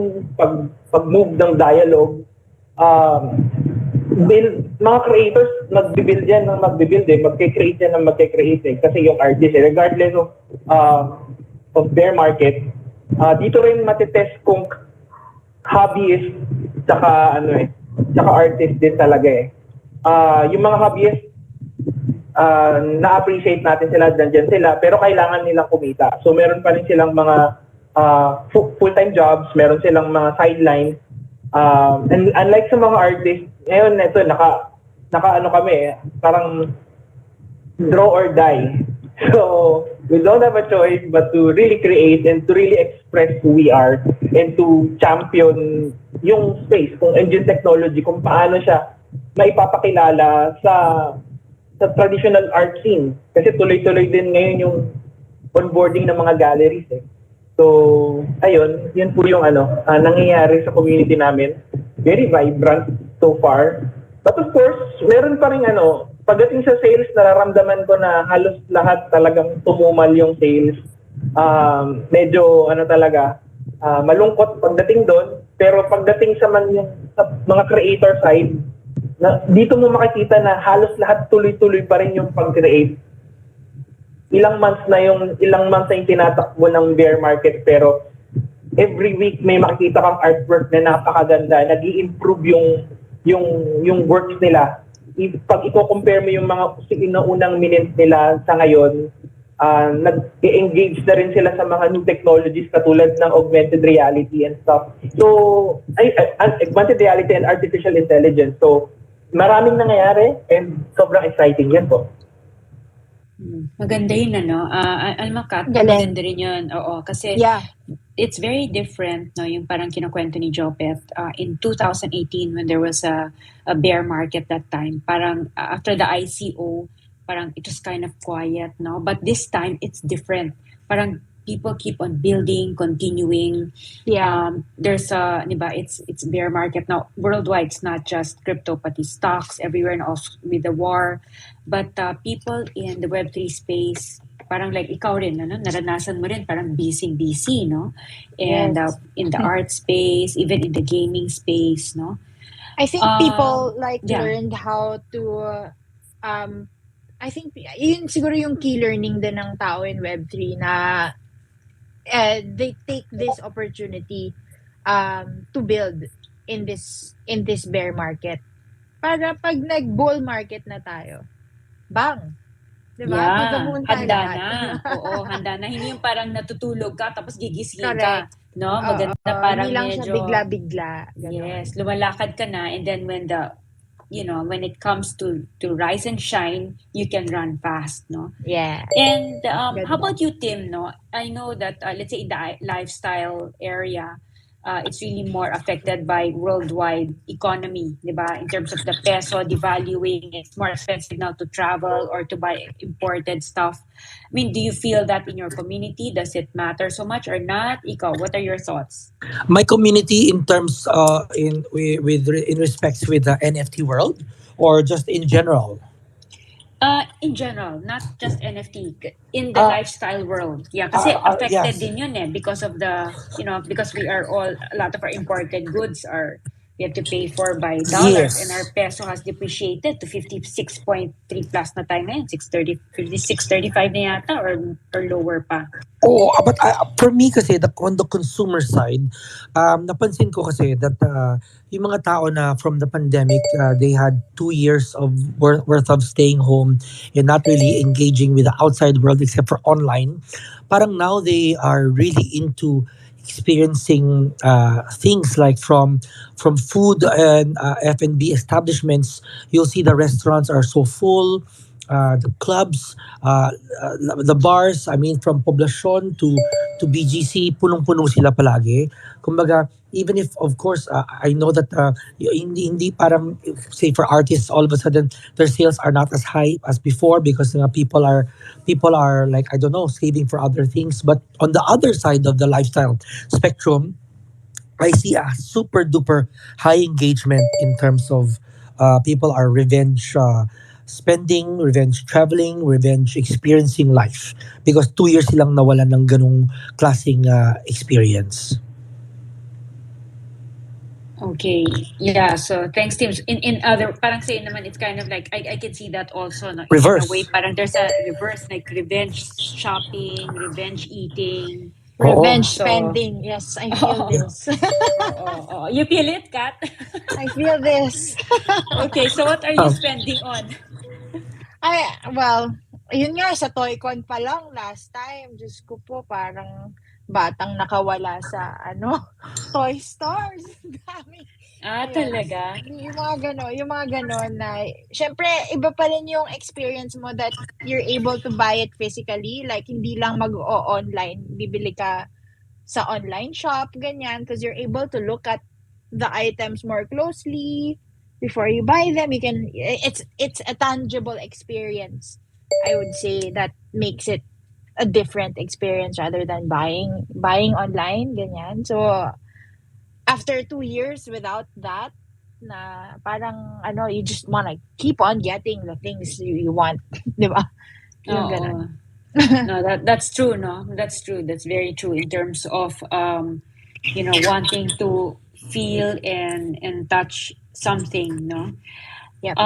pag-move ng dialogue, mga creators magbibuild yan ng magbibuild eh, magke-create yan ng magke-create eh. Kasi yung artist eh, regardless of bear market, dito rin matitest kung hobbyist tsaka tsaka artist din talaga eh. Yung mga hobbyist, na-appreciate natin sila, dyan sila, pero kailangan nilang kumita. So meron pa rin silang mga full-time jobs, meron silang mga sidelines. And unlike sa mga artists, ngayon ito, naka kami, parang draw or die. So, we don't have a choice but to really create and to really express who we are and to champion yung space, kung engine technology, kung paano siya maipapakilala sa traditional art scene. Kasi tuloy-tuloy din ngayon yung onboarding ng mga galleries eh. So, ayun, yun po yung nangyayari sa community namin. Very vibrant so far. But of course, meron pa rin pagdating sa sales, nararamdaman ko na halos lahat talagang tumumal yung sales. Medyo talaga, malungkot pagdating doon. Pero pagdating sa mga creator side, dito mo makikita na halos lahat tuloy-tuloy pa rin yung pag-create. Ilang months na yung tinatakbo ng bear market, pero every week may makikita kang artwork na napakaganda, nag-i-improve yung works nila. Pag i-compare mo yung mga unang minutes nila sa ngayon, nag-engage na rin sila sa mga new technologies katulad ng augmented reality and stuff. So, augmented reality and artificial intelligence. So, maraming nangyayari and sobrang exciting yan po. Maganda yun, Almakat, Galing. maganda rin yun. Oo, kasi Yeah. it's very different, yung parang kinukwento ni Jopet. In 2018, when there was a bear market that time, parang after the ICO, parang it was kind of quiet, no? But this time, it's different. Parang people keep on building, continuing. Yeah. There's it's bear market now worldwide. It's not just crypto, pati stocks everywhere and also with the war. But people in the Web3 space, parang like ikaw rin, naranasan mo rin, parang busy, no? And Yes. in the art space, even in the gaming space, no? I think people yeah. learned how to I think yun siguro yung key learning din ng tao in Web3 na they take this opportunity to build in this bear market. Para pag nag-bull market na tayo, bang! Diba? Yeah, Pagkamunta handa lahat. na. Oo, handa na. Hindi yung parang natutulog ka tapos gigisingin Correct. ka. No? Maganda Oo, parang hindi lang siya medyo... bigla-bigla. Ganon. Yes, lumalakad ka na and then when it comes to rise and shine, you can run fast, no? Yeah. And Ganda. how about you, Tim, no? I know that, let's say in the lifestyle area, it's really more affected by worldwide economy, di ba? In terms of the peso devaluing, it's more expensive now to travel or to buy imported stuff. I mean, do you feel that in your community? Does it matter so much or not? Ikaw, what are your thoughts? My community in terms in respects with the NFT world or just in general. In general, not just NFT, in the lifestyle world. Yeah, kasi affected yes. din yun because of the, because we are all, a lot of our imported goods are we have to pay for by dollars, and our Yes. peso has depreciated to 56.3 plus na tayo ngayon, 630, 56.35 na yata, or lower pa. Oh, but for me kasi on the consumer side, napansin ko kasi that yung mga tao na from the pandemic, they had 2 years of worth of staying home and not really engaging with the outside world except for online. Parang now they are really into experiencing things like from food and F&B establishments. You'll see the restaurants are so full, the clubs, the bars, I mean from Poblacion to BGC, punong-puno sila palagi. Kumbaga, even if of course I know that hindi parang say for artists all of a sudden their sales are not as high as before because people are like I don't know saving for other things, but on the other side of the lifestyle spectrum, I see a super duper high engagement in terms of people are revenge spending, revenge traveling, revenge experiencing life because 2 years silang nawalan ng ganong klaseng experience. Okay. Yeah. So thanks, Tim. In other, parang say naman, it's kind of like I can see that also. No, in a way, Reverse. parang there's a reverse, like revenge shopping, revenge eating. Oo. Revenge So, spending. Yes, I feel this. you feel it, Kat? I feel this. Okay. So what are you Um, spending on? Well, yun nga, sa Toycon pa lang last time, Diyos ko po, parang batang nakawala sa, toy stores. Dami. Ayun. Talaga? Yung mga gano'n na, syempre, iba pa rin yung experience mo that you're able to buy it physically. Like, hindi lang mag-o-online. Bibili ka sa online shop, ganyan, because you're able to look at the items more closely before you buy them. It's a tangible experience, I would say, that makes it a different experience rather than buying online, ganyan. So after 2 years without that, na parang you just wanna keep on getting the things you want, di ba? Yung Oo. ganun. No, that's true, no? That's true. That's very true in terms of wanting to feel and touch something, no? Yep.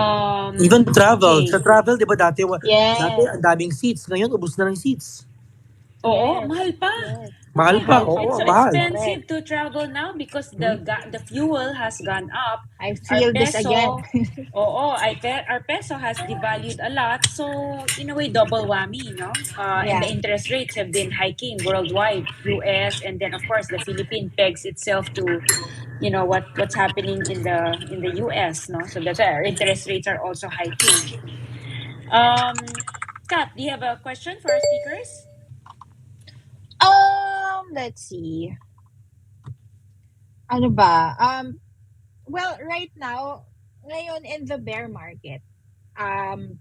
Even travel. Okay. Sa travel, di ba dati Yes. ang daming seats. Ngayon, ubus na ng seats. Oo, Yes. mahal pa. Yes. Mahal pa. Mahal Mahal. pa. It's Oo, so mahal. expensive Correct. to travel now because the fuel has gone up. I Our feel this again. peso, our peso has devalued a lot. So in a way, double whammy, no? And the Yeah. interest rates have been hiking worldwide, U.S. and then of course the Philippine pegs itself to, what's happening in the U.S. No, so that's why our interest rates are also hiking. Um, Kat, do you have a question for our speakers? Let's see. Ano ba? Well, right now, ngayon in the bear market, um,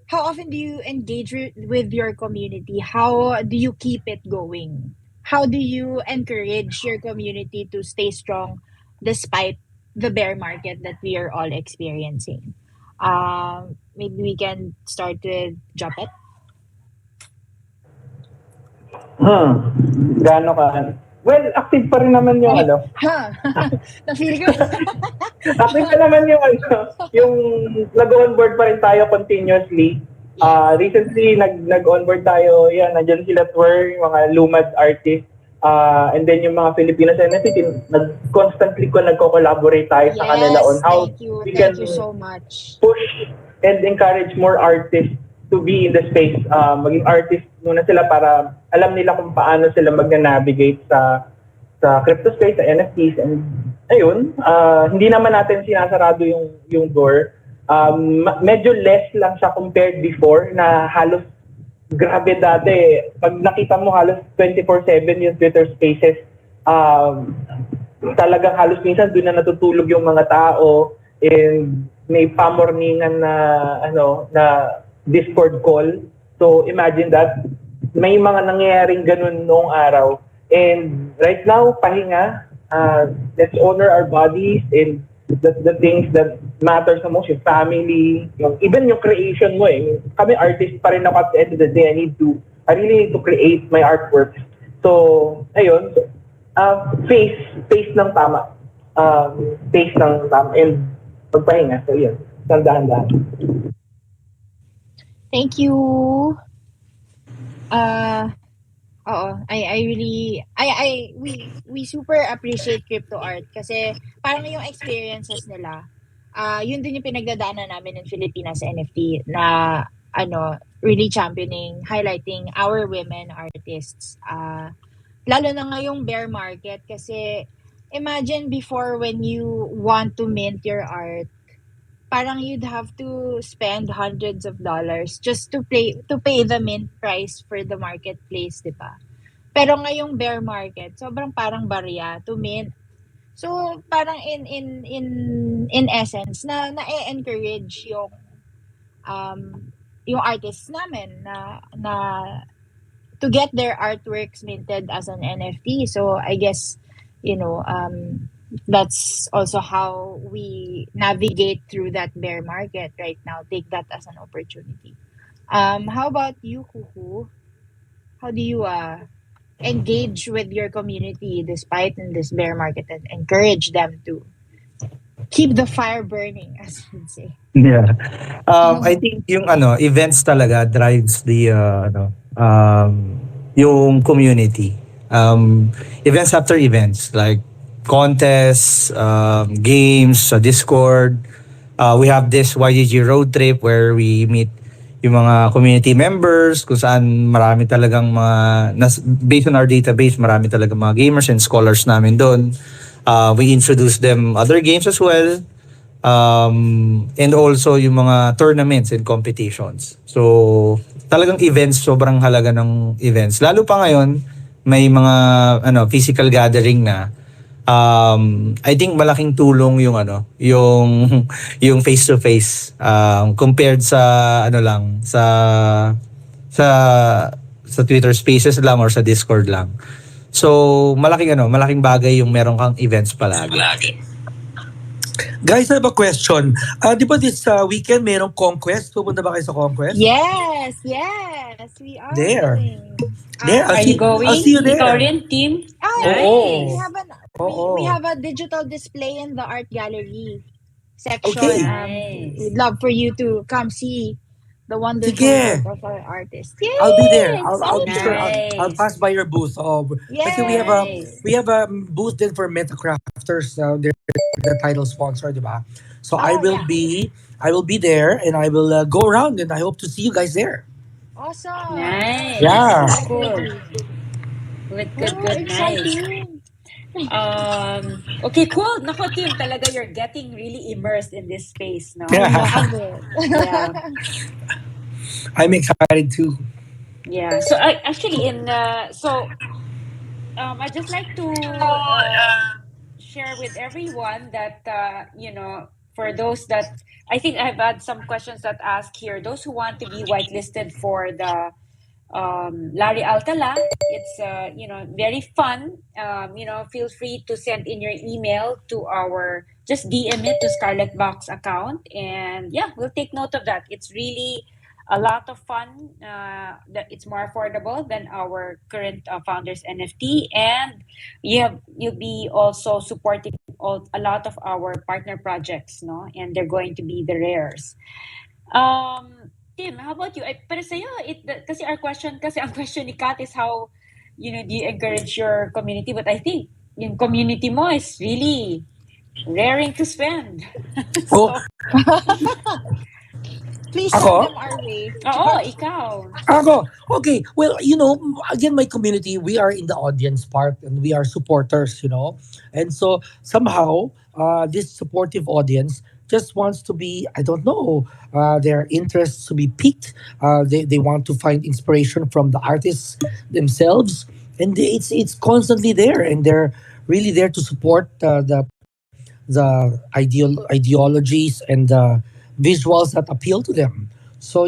how often do you engage with your community? How do you keep it going? How do you encourage your community to stay strong despite the bear market that we are all experiencing? Maybe we can start with Japet. Gaano ka? Well, active pa rin naman yung Ay, ano. Na-feel ko. Active pa naman yung yung nag-onboard pa rin tayo continuously. Recently, nag-onboard tayo, yan, nandiyan sila tour, yung mga Lumad artists. And then yung mga Filipino NFT, constantly ko nagko-collaborate tayo sa kanila on Yes, how thank you. we Thank can you so much. push and encourage more artists to be in the space. Maging artist muna sila para alam nila kung paano sila mag-navigate sa crypto space, sa NFTs, and ayun, hindi naman natin sinasarado yung door. Medyo less lang siya compared before na halos grabe dati. Pag nakita mo halos 24/7 yung Twitter Spaces, talagang halos minsan doon na natutulog yung mga tao, and may pamorningan na Discord call. So imagine that, may mga nangyayaring ganun noong araw. And right now, pahinga, let's honor our bodies and the things that matters the most, yung family, even yung creation mo eh. Kami artist pa rin ako at the end of the day. I really need to create my artwork. So, ayun, face ng tama. pace ng and pagpahinga. So yun, tandaan-daan. Thank you. Uh, Oo, we super appreciate crypto art kasi parang yung experiences nila, yun din yung pinagdadaanan namin in Filipinas sa NFT na really championing, highlighting our women artists. Lalo na ngayong bear market kasi imagine before when you want to mint your art, parang you'd have to spend hundreds of dollars just to pay the mint price for the marketplace, di ba? Pero ngayong bear market, sobrang parang barya to mint. So parang in essence na-encourage yung artists namin na to get their artworks minted as an NFT. So I guess that's also how we navigate through that bear market right now. Take that as an opportunity. How about you, Kuku? How do you engage with your community despite in this bear market and encourage them to keep the fire burning, as you'd say? Yeah. I think yung events talaga drives the yung community. Events after events like contests, games sa Discord. We have this YGG road trip where we meet yung mga community members kung saan marami talagang based on our database, marami talagang mga gamers and scholars namin doon. We introduce them other games as well. And also yung mga tournaments and competitions. So, talagang events, sobrang halaga ng events. Lalo pa ngayon, may mga physical gathering na. I think malaking tulong yung yung yung face to face compared sa sa sa Twitter Spaces lang or sa Discord lang. So, malaking bagay yung meron kang events palagi. Guys, I have a question. Di ba this weekend merong conquest? Pupunta ba kayo sa conquest? Yes, we are There. going. There, Are you going? I'll see you there. Ikaw rin, team? Oh, Oo. we have a digital display in the art gallery section. Okay. Nice. We'd love for you to come see the wonderful Sige. work of our artists. Yay! I'll be there. I'll be sure. Nice. I'll pass by your booth. Kasi Nice. we have a booth din for Metacrafters. They're the title sponsor, di ba? So I will be there and I will go around and I hope to see you guys there. Awesome. Nice. Yeah. Cool. Good, nice. Exciting. Okay, cool. Nako, team, talaga you're getting really immersed in this space, no? Love it. Yeah. I'm excited too. Yeah. So I just like to share with everyone that for those that I think I've had some questions that ask here, those who want to be whitelisted for the Larry Alcala, it's very fun. Feel free to send in your email to our, just DM it to Scarletbox account, and yeah, we'll take note of that. It's really a lot of fun. That it's more affordable than our current founders NFT, and you'll be also supporting a lot of our partner projects, no? And they're going to be the rares. Tim, how about you? Para sa'yo, kasi ang question ni Kat is how, do you encourage your community? But I think yung community mo is really raring to spend. Oh, Please send Ako? them our way. Oo, ikaw. Ako, okay. Well, again, my community, we are in the audience part and we are supporters, And so somehow, this supportive audience just wants to be, I don't know, their interests to be piqued. They want to find inspiration from the artists themselves. And it's constantly there. And they're really there to support the ideologies and the visuals that appeal to them. So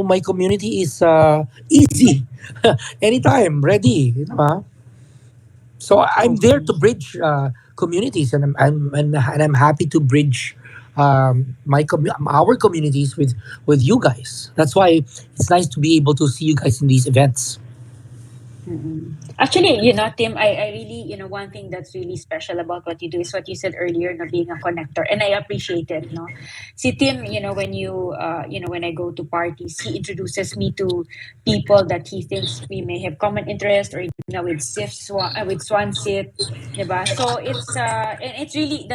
my community is easy, anytime, ready. So I'm there to bridge communities, and I'm happy to bridge our communities with you guys. That's why it's nice to be able to see you guys in these events. Mm-mm. Actually, Tim, I really, one thing that's really special about what you do is what you said earlier, no, being a connector, and I appreciate it, no. See, Tim, when I go to parties, he introduces me to people that he thinks we may have common interest, or with with Swansit, diba? So and it's really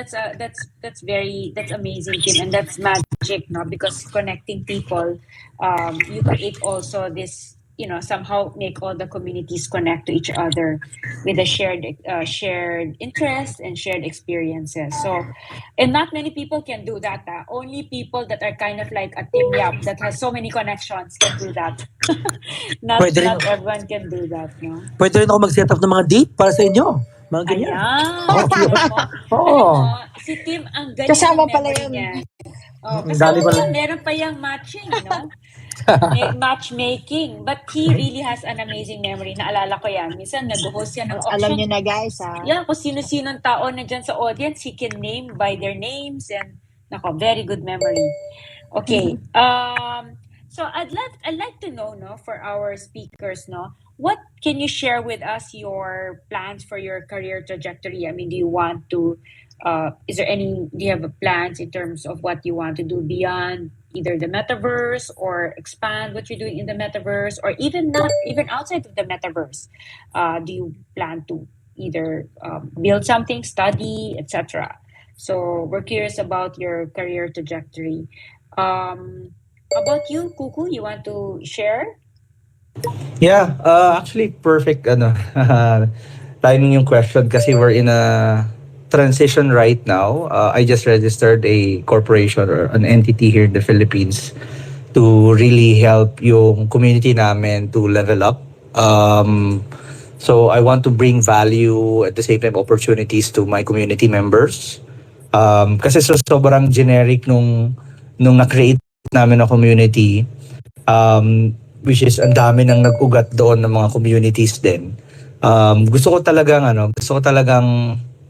that's amazing, Tim, and that's magic, no, because connecting people, you create also this, somehow make all the communities connect to each other with a shared interest and shared experiences. So, and not many people can do that. Only people that are kind of like a Team Yap that has so many connections can do that. not Pwede rin, not everyone can do that, no? pwede rin ako mag-set up ng mga date para sa inyo. Mga ganyan. Ayan, Oh, tingnan mo. Alam mo, oh, si Tim, ang galing ng Kasama pala memory yun. niya. Oh, ang dami kasama ko pa lang. yan, meron pa yung matching, no? Matchmaking. But he really has an amazing memory. Naalala ko yan. Minsan nag-host yan ng Alam auction. nyo na guys, ha? Yeah, kung sino-sinong tao na dyan sa audience, he can name by their names and nako, very good memory. Okay. So I'd like to know, no, for our speakers, no, what can you share with us your plans for your career trajectory? I mean, do you want to do you have plans in terms of what you want to do beyond either the metaverse, or expand what you're doing in the metaverse, or even not even outside of the metaverse? Do you plan to either build something, study, etc.? So we're curious about your career trajectory. How about you, Kuku? You want to share? Yeah, actually perfect timing yung question kasi we're in a transition right now. I just registered a corporation or an entity here in the Philippines to really help yung community namin to level up. So I want to bring value at the same time opportunities to my community members. Kasi sobrang generic nung na-create namin na community, which is ang dami nang nag-ugat doon ng mga communities din. Gusto ko talagang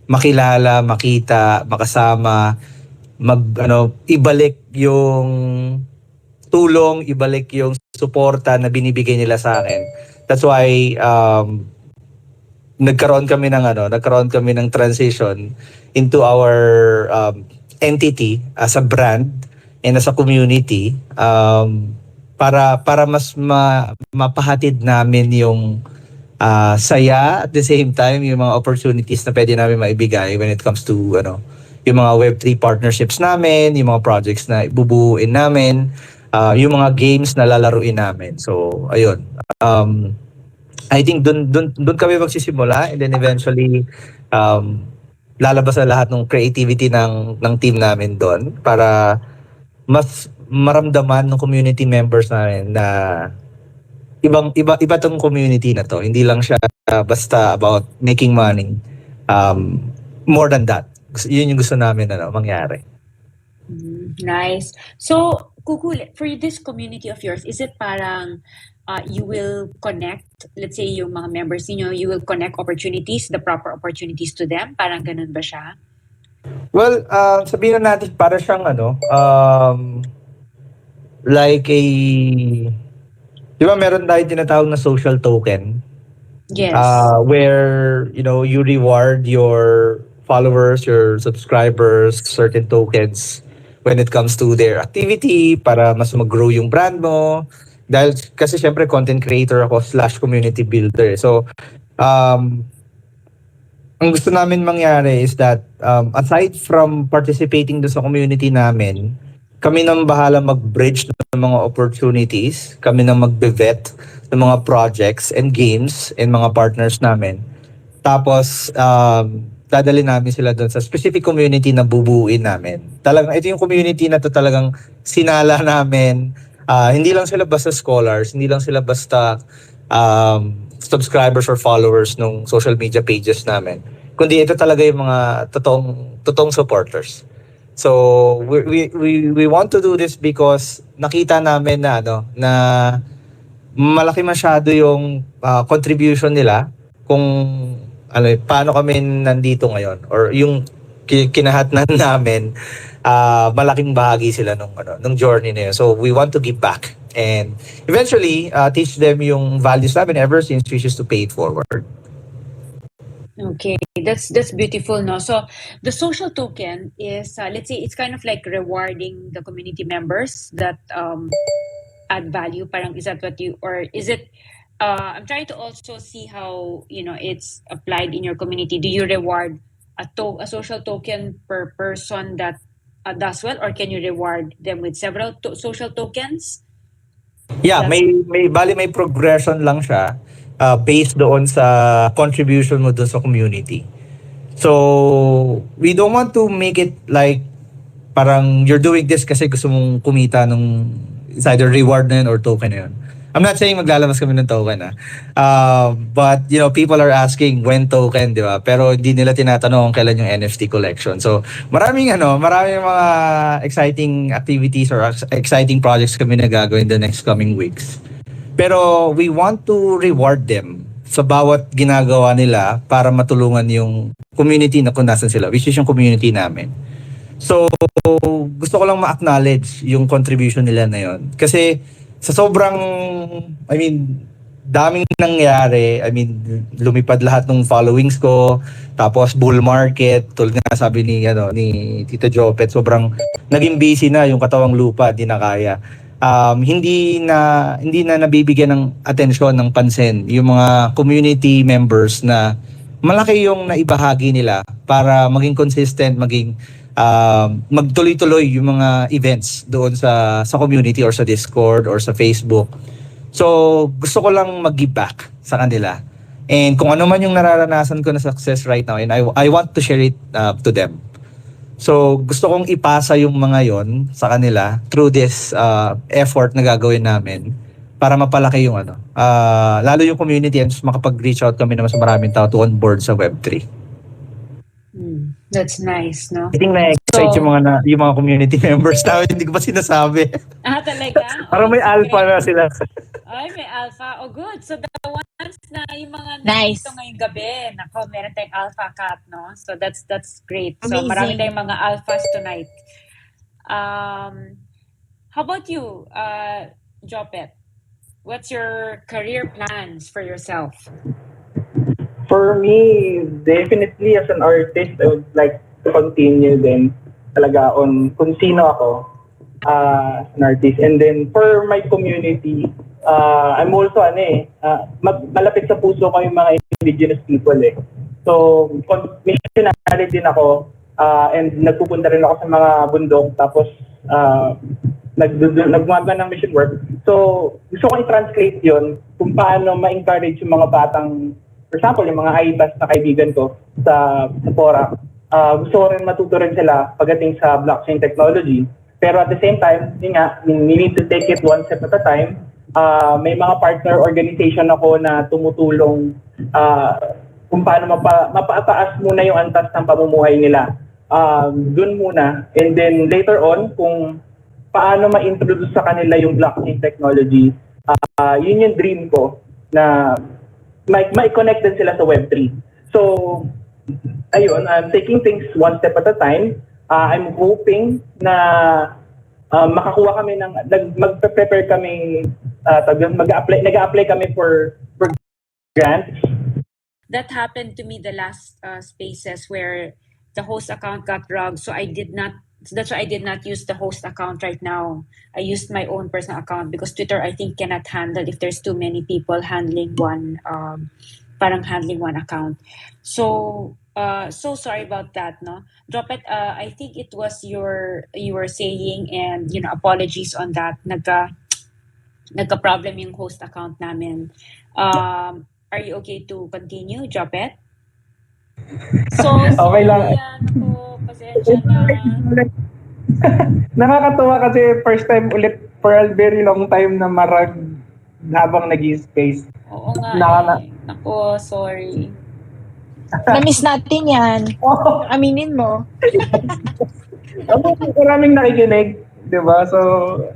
makilala, makita, makasama, ibalik yung tulong, ibalik yung suporta na binibigay nila sa akin. That's why nagkaroon kami ng transition into our entity as a brand and as a community, para mas mapahatid namin yung saya, at the same time yung mga opportunities na pwede namin maibigay when it comes to yung mga Web3 partnerships namin, yung mga projects na ibubuuin namin, yung mga games na lalaruin namin. So ayun, I think dun kami magsisimula, and then eventually lalabas na lahat ng creativity ng team namin doon para mas maramdaman ng community members namin na iba tong community na to. Hindi lang siya basta about making money. More than that. Yun yung gusto namin mangyari. Nice. So, Kuku, for this community of yours, is it parang you will connect, let's say yung mga members niyo, you will connect opportunities, the proper opportunities to them? Parang ganun ba siya? Well, sabihin na natin para siyang like a, di ba meron tayo tinatawag na social token? Yes. Where, you reward your followers, your subscribers, certain tokens when it comes to their activity para mas mag-grow yung brand mo. Dahil kasi syempre content creator ako / community builder. So, ang gusto namin mangyari is that aside from participating doon sa community namin, kami nang bahala mag-bridge ng mga opportunities, kami nang magbe-vet ng mga projects and games and mga partners namin. Tapos, dadali namin sila doon sa specific community na bubuuin namin. Talagang, ito yung community na to talagang sinala namin. Hindi lang sila basta scholars, hindi lang sila basta subscribers or followers ng social media pages namin. Kundi ito talaga yung mga totoong supporters. So we want to do this because nakita namin na na malaki masyado yung contribution nila kung paano kami nandito ngayon, or yung kinahatnan namin, malaking bahagi sila nung journey na yun. So we want to give back. and eventually teach them yung values namin ever since, which is to pay it forward. Okay, that's beautiful, no? So the social token is, let's say, it's kind of like rewarding the community members that add value. Parang is that what you, or is it? I'm trying to also see how it's applied in your community. Do you reward a social token per person that does well, or can you reward them with several social tokens? Yeah, That's may progression lang siya based doon sa contribution mo doon sa community. So, we don't want to make it like parang you're doing this kasi gusto mong kumita nung it's either reward na yun or token na yun. I'm not saying maglalabas kami ng token but people are asking when token, di ba? Pero hindi nila tinatanong kailan yung NFT collection. So maraming mga exciting activities or exciting projects kami na gagawin the next coming weeks. Pero we want to reward them sa bawat ginagawa nila para matulungan yung community na kung nasan sila, which is yung community namin. So, gusto ko lang ma-acknowledge yung contribution nila na yun. Kasi sa sobrang, daming nangyari. Lumipad lahat ng followings ko. Tapos bull market, tulad nga sabi ni Tito Jopet, sobrang naging busy na yung katawang lupa, di na kaya. Hindi na nabibigyan ng atensyon, ng pansin yung mga community members na malaki yung naibahagi nila para maging consistent, maging magtuloy-tuloy yung mga events doon sa community or sa Discord or sa Facebook. So, gusto ko lang mag-give back sa kanila. And kung ano man yung nararanasan ko na success right now, and I want to share it to them. So, gusto kong ipasa yung mga yon sa kanila through this effort na gagawin namin para mapalaki yung lalo yung community and makapag-reach out kami naman sa maraming tao to onboard sa Web3. That's nice, no? I think na-excite yung mga community members namin. Hindi ko pa sinasabi. Talaga? Parang may alpha na sila. Ay, may alpha. Oh, good. So, the ones na yung mga Nice. nandito ngayong gabi, nako, meron tayong alpha cat, no? So, that's great. So, Amazing. marami tayong mga alphas tonight. How about you, Jopet? What's your career plans for yourself? For me, definitely as an artist, I would like to continue din talaga on kung sino ako as an artist. And then for my community, I'm also malapit sa puso ko yung mga indigenous people eh. So, missionary din ako and nagpupunta rin ako sa mga bundok tapos nagmamaga ng mission work. So, gusto ko i-translate yun kung paano ma-encourage yung mga batang, for example, yung mga IBAS na kaibigan ko sa Fora. Gusto ko rin matuto rin sila pagdating sa blockchain technology. Pero at the same time, we need to take it one step at a time. May mga partner organization ako na tumutulong kung paano mapataas muna yung antas ng pamumuhay nila. Dun muna. And then later on, kung paano ma-introduce sa kanila yung blockchain technology, yun yung dream ko na ma-connect din sila sa Web3. So, ayun, I'm taking things one step at a time. I'm hoping na makakuha kami mag-prepare kami, nag-apply kami for grants. That happened to me the last spaces where the host account got drugged. So that's why I did not use the host account right now. I used my own personal account because Twitter, I think, cannot handle if there's too many people handling one account. So, so sorry about that, no? Drop it. I think it was you were saying, and apologies on that. Nagka-problem yung host account namin. Are you okay to continue, Drop it? So, Okay lang. Ako, pasensya na. Nakakatuwa kasi first time ulit for a very long time na marag habang nag-space. Oo nga. Ako, sorry. Na-miss natin yan. Aminin mo. Maraming nakikinig, di ba? So,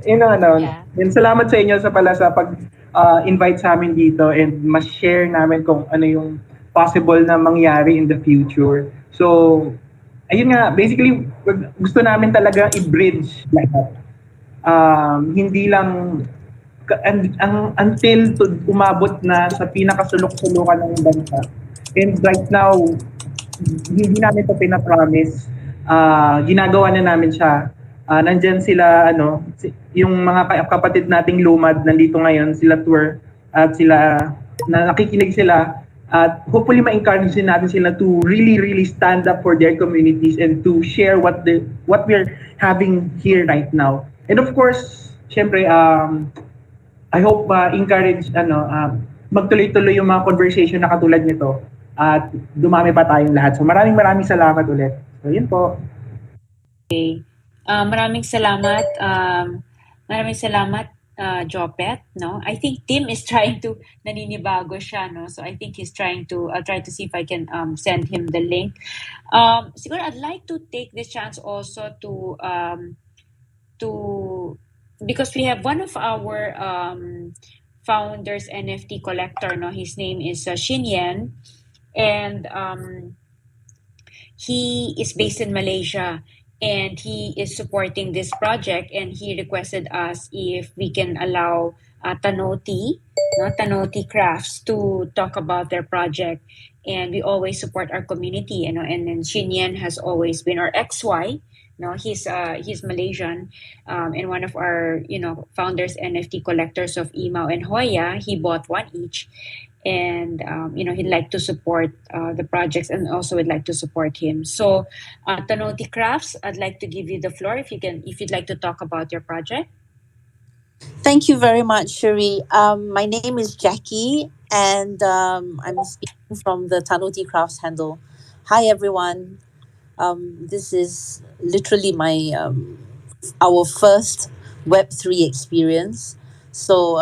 Yeah. yun, salamat sa inyo sa pag-invite sa amin dito and ma-share namin kung ano yung possible na mangyari in the future. So, ayun nga, basically, gusto namin talaga i-bridge lahat. Hindi lang until to umabot na sa pinakasulok-sulukan ng bansa. And right now, hindi namin ito pinapromise. Ginagawa na namin siya. Nandyan sila, yung mga kapatid nating lumad, nandito ngayon, sila Tour, at sila, na nakikinig sila, at hopefully ma-encourage din natin sila to really, really stand up for their communities and to share what we're having here right now. And of course, syempre, I hope encourage, magtuloy-tuloy yung mga conversation na katulad nito at dumami pa tayong lahat. So maraming salamat ulit. So yun po. Okay. Maraming salamat. Maraming salamat, Jopet. No, I think Tim is trying to naninibago siya. No, so I think he's trying to. I'll try to see if I can send him the link. Siguro I'd like to take this chance also to because we have one of our founders NFT collector. No, his name is Shin Yen, and he is based in Malaysia and he is supporting this project, and he requested us if we can allow Tanoti Crafts to talk about their project. And we always support our community, and then Shinyan has always been our XY. He's Malaysian, and one of our founders NFT collectors of Imao and Hoya. He bought one each, and he'd like to support the projects, and also would like to support him. So Tanoti Crafts, I'd like to give you the floor if you'd like to talk about your project. Thank you very much, Shuri. My name is Jackie, and I'm speaking from the Tanoti Crafts handle. Hi, everyone. This is literally our first Web3 experience. So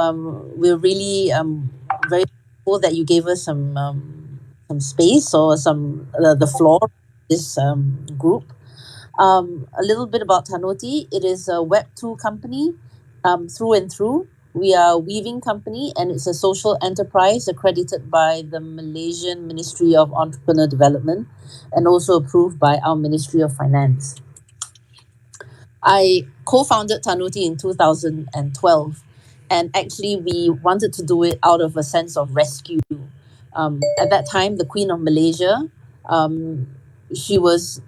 we're really very grateful that you gave us some space or the floor of this group. A little bit about Tanoti. It is a Web2 company through and through. We are a weaving company, and it's a social enterprise accredited by the Malaysian Ministry of Entrepreneur Development and also approved by our Ministry of Finance. I co-founded Tanoti in 2012, and actually we wanted to do it out of a sense of rescue. At that time, the Queen of Malaysia, she was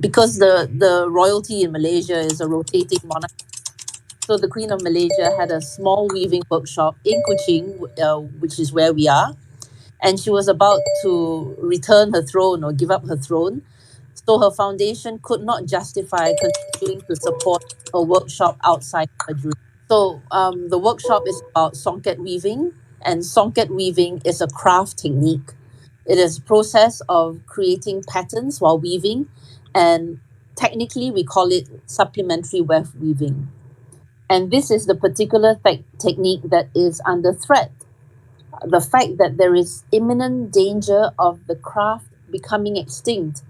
because the royalty in Malaysia is a rotating monarchy. So the Queen of Malaysia had a small weaving workshop in Kuching, which is where we are. And she was about to return her throne or give up her throne. So her foundation could not justify continuing to support a workshop outside her dream. So the workshop is about songket weaving, and songket weaving is a craft technique. It is a process of creating patterns while weaving, and technically we call it supplementary weft weaving. And this is the particular technique that is under threat. The fact that there is imminent danger of the craft becoming extinct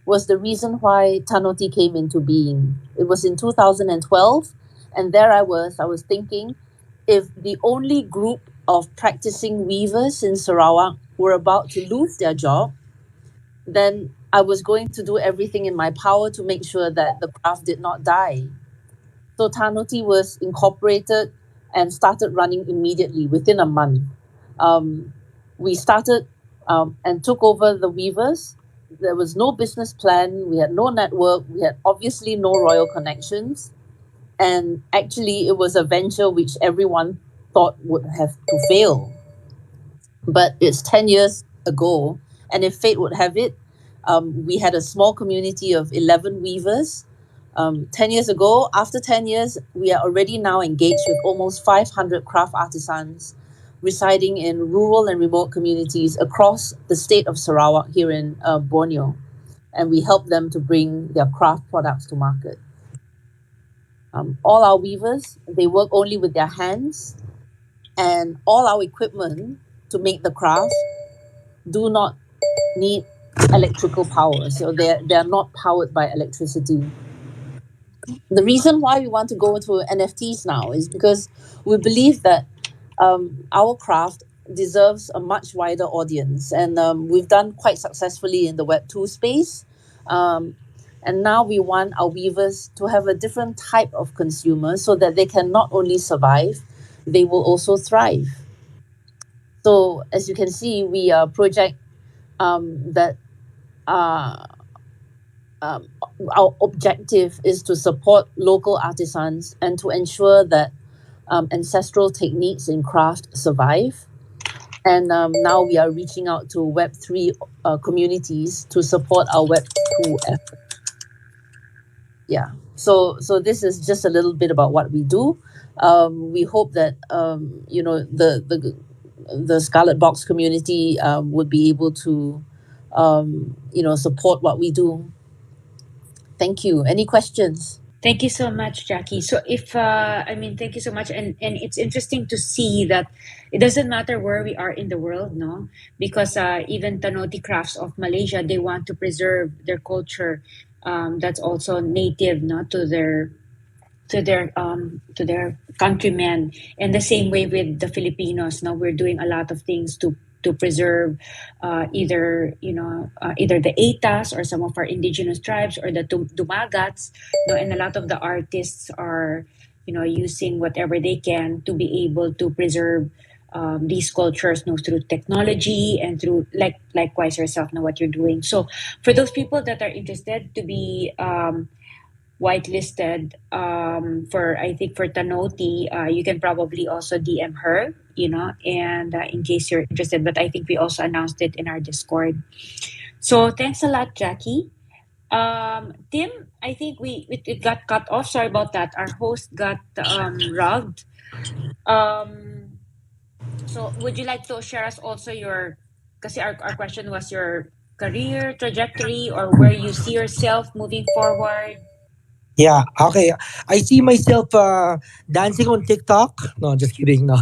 was the reason why Tanoti came into being. It was in 2012, and there I was thinking, if the only group of practicing weavers in Sarawak were about to lose their job, then I was going to do everything in my power to make sure that the craft did not die. So Tanoti was incorporated and started running immediately within a month. We started and took over the weavers. There was no business plan. We had no network. We had obviously no royal connections. And actually, it was a venture which everyone thought would have to fail. But it's 10 years ago. And if fate would have it, we had a small community of 11 weavers. 10 years ago, after 10 years, we are already now engaged with almost 500 craft artisans residing in rural and remote communities across the state of Sarawak here in Borneo. And we help them to bring their craft products to market. All our weavers, they work only with their hands, and all our equipment to make the craft do not need electrical power. So they are not powered by electricity. The reason why we want to go into NFTs now is because we believe that our craft deserves a much wider audience, and we've done quite successfully in the Web2 space. And now we want our weavers to have a different type of consumer so that they can not only survive, they will also thrive. So as you can see, we are a project that uh, um, our objective is to support local artisans and to ensure that ancestral techniques in craft survive. And now we are reaching out to Web3 communities to support our Web2 effort. Yeah. So this is just a little bit about what we do. We hope that the Scarlet Box community would be able to support what we do. Thank you. Any questions? Thank you so much, Jackie. So I mean, thank you so much, and it's interesting to see that it doesn't matter where we are in the world, no, because even Tanoti crafts of Malaysia, they want to preserve their culture, that's also native, no, to their countrymen. And the same way with the Filipinos. Now we're doing a lot of things to preserve either the Etas or some of our indigenous tribes or the Dumagats. No, and a lot of the artists are using whatever they can to be able to preserve these cultures, no, through technology and through likewise yourself, know what you're doing. So for those people that are interested to be whitelisted for, I think, for Tanoti, you can probably also DM her, and in case you're interested. But I think we also announced it in our Discord. So thanks a lot, Jackie. Tim, I think it got cut off. Sorry about that. Our host got rugged. Um, so would you like to share us also because our question was your career trajectory or where you see yourself moving forward? Yeah, okay. I see myself dancing on TikTok. No, just kidding. No,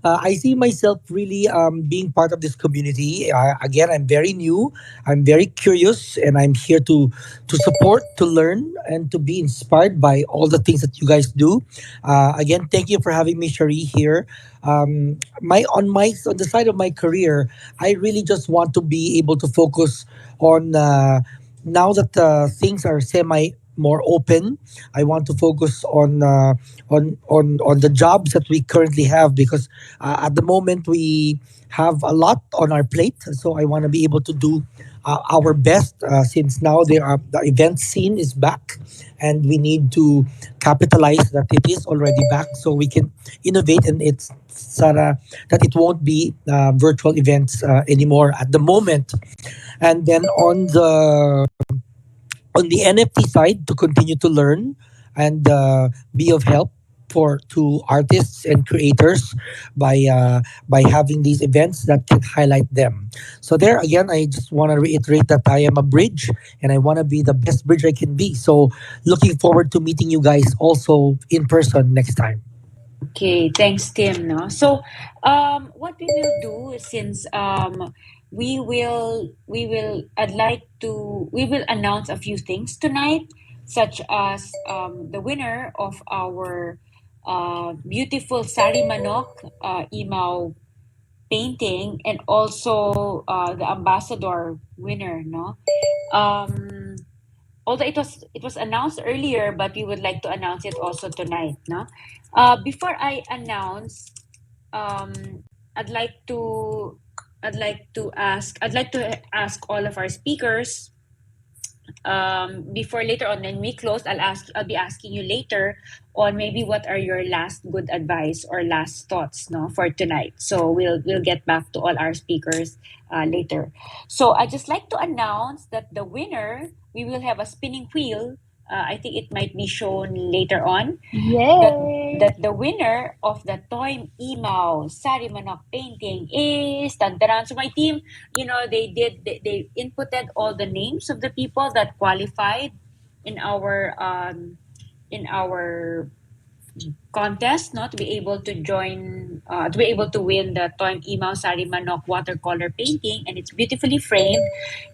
I see myself really being part of this community. Again, I'm very new. I'm very curious, and I'm here to support, to learn, and to be inspired by all the things that you guys do. Again, thank you for having me, Cherie, here. On the side of my career, I really just want to be able to focus on. Now that things are semi more open, I want to focus on the jobs that we currently have, because at the moment we have a lot on our plate. So I want to be able to do our best, since now the event scene is back, and we need to capitalize that it is already back, so we can innovate, and it's that it won't be virtual events anymore at the moment. And then on the NFT side, to continue to learn and be of help for to artists and creators by having these events that can highlight them. So there again, I just want to reiterate that I am a bridge, and I want to be the best bridge I can be. So looking forward to meeting you guys also in person next time. Okay, thanks, Tim. No, so what we will do is, since we will announce a few things tonight, such as the winner of our beautiful Sari Manok email painting, and also the ambassador winner. No, um, although it was announced earlier, but we would like to announce it also tonight. No, before I announce, um, I'd like to ask all of our speakers, before later on when we close. I'll be asking you later on maybe what are your last good advice or last thoughts, no, for tonight. So we'll get back to all our speakers later. So I just like to announce that the winner, we will have a spinning wheel. I think it might be shown later on, that Yay! the winner of the Toy Email Sari Manok painting is Tantaran. So my team, they inputted all the names of the people that qualified in our contest, not to be able to to be able to win the Toy Email Sari Manok watercolor painting, and it's beautifully framed.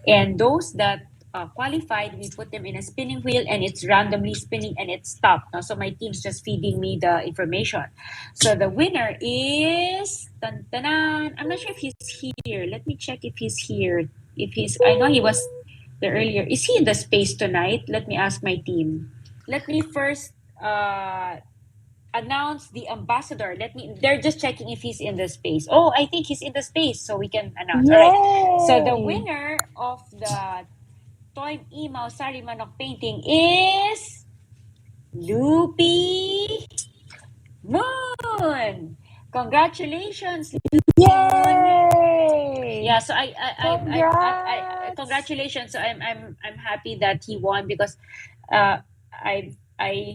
And those that qualified, we put them in a spinning wheel, and it's randomly spinning, and it's stopped. So my team's just feeding me the information. So the winner is I'm not sure if he's here. Let me check if he's here. If he's, I know he was there earlier. Is he in the space tonight? Let me ask my team. Let me first announce the ambassador. They're just checking if he's in the space. Oh, I think he's in the space, so we can announce. All right. So the Yay! winner of the Toy Emaw Sari Manok painting is Loopy Moon. Congratulations, Moon. Yay! Yeah, so I Congrats! congratulations. So I'm happy that he won because I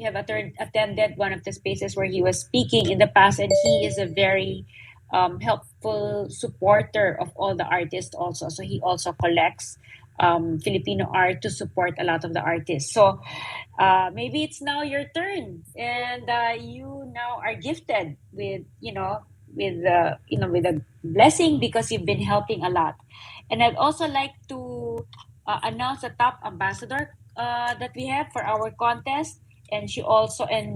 have attended one of the spaces where he was speaking in the past, and he is a very helpful supporter of all the artists also. So he also collects Filipino art to support a lot of the artists. So maybe it's now your turn, and you now are gifted with with a blessing because you've been helping a lot. And I'd also like to announce a top ambassador that we have for our contest. And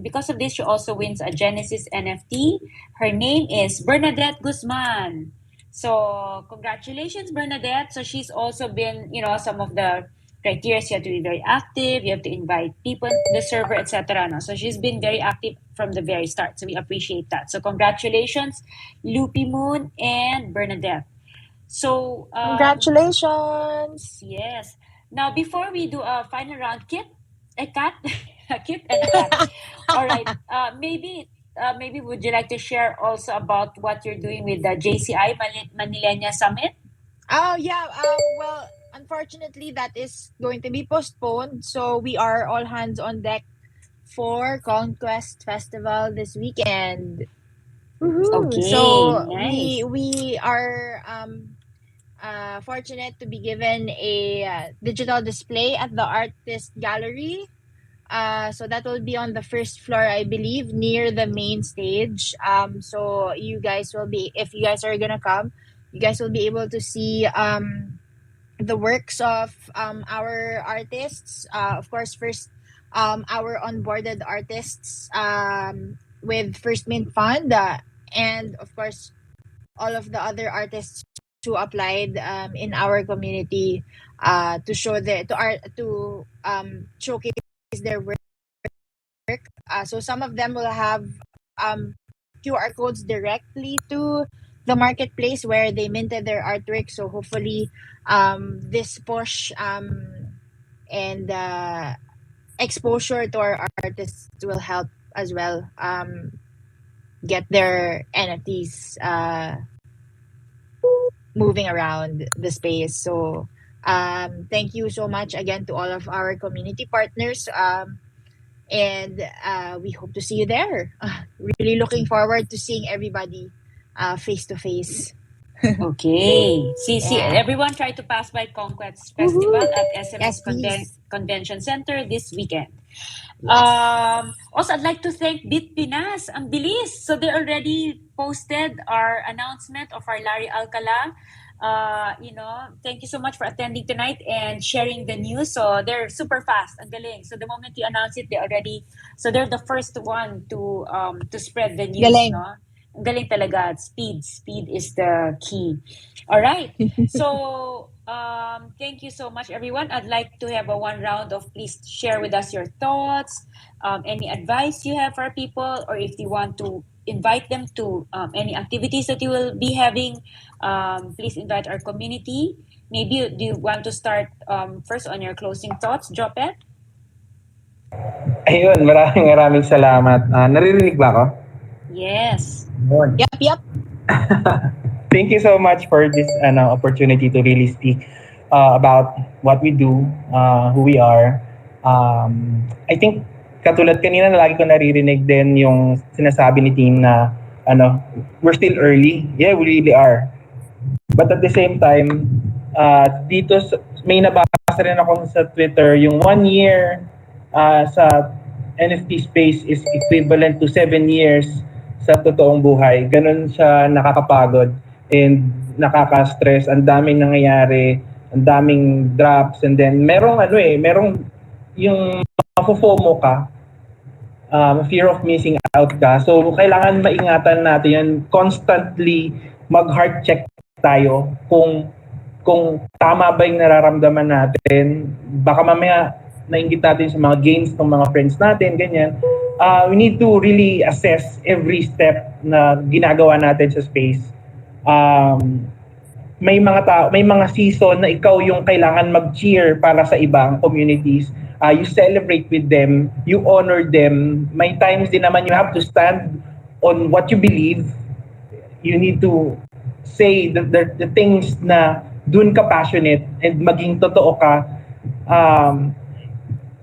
because of this, she also wins a Genesis NFT. Her name is Bernadette Guzman. So congratulations, Bernadette. So she's also been, some of the criteria, you have to be very active, you have to invite people to the server, etc. No? So she's been very active from the very start. So we appreciate that. So congratulations, Loopy Moon and Bernadette. So Congratulations! yes. Now before we do a final round, Kit, a cat, a Kit and a cat. All right. Maybe would you like to share also about what you're doing with the JCI Manilenia Summit? Oh yeah. Well, unfortunately, that is going to be postponed. So we are all hands on deck for Conquest Festival this weekend. Woohoo! Okay, So we nice. we are fortunate to be given a digital display at the artist gallery. So that will be on the first floor, I believe, near the main stage. So you guys will be, if you guys are gonna come, you guys will be able to see the works of our artists. Of course, first our onboarded artists with First Mint Fund, and of course all of the other artists who applied in our community to show their to art to showcase their work. So some of them will have QR codes directly to the marketplace where they minted their artwork. So hopefully, this push and exposure to our artists will help as well get their NFTs moving around the space. So thank you so much again to all of our community partners. And we hope to see you there. Really looking forward to seeing everybody face to face. Okay. See, Yeah. everyone try to pass by Conquest Festival Woohoo! at Yes, SMS please. Convention Center this weekend. Yes. Also, I'd like to thank Bitpinas. Ang bilis. So they already posted our announcement of our Larry Alcala. Thank you so much for attending tonight and sharing the news. So they're super fast. Ang galing. So the moment you announce it, they're the first one to spread the news, Galing. no? Ang galing talaga. Speed is the key. All right. So, thank you so much, everyone. I'd like to have a one round of please share with us your thoughts, any advice you have for people, or if you want to invite them to any activities that you will be having, please invite our community. Maybe do you want to start first on your closing thoughts, Jopet? Ayun, maraming salamat. Naririnig ba ako? Yes. Yun. Yep. Thank you so much for this opportunity to really speak about what we do, who we are. I think katulad kanina na lagi ko naririnig din yung sinasabi ni Team na we're still early. Yeah, we really are. But at the same time, may nabasa rin ako sa Twitter, yung 1 year sa NFT space is equivalent to 7 years sa totoong buhay. Ganun siya nakakapagod and nakaka-stress. Ang daming nangyayari, ang daming drops, and then merong yung mafo-FOMO ka, fear of missing out ka. So, kailangan maingatan natin yan. Constantly mag-heart check tayo kung tama ba yung nararamdaman natin. Baka mamaya nainggit natin sa mga games ng mga friends natin, ganyan. we need to really assess every step na ginagawa natin sa space. Um, may mga season na ikaw yung kailangan mag-cheer para sa ibang communities. You celebrate with them, you honor them. May times din naman you have to stand on what you believe. You need to say the things na dun ka passionate and maging totoo ka.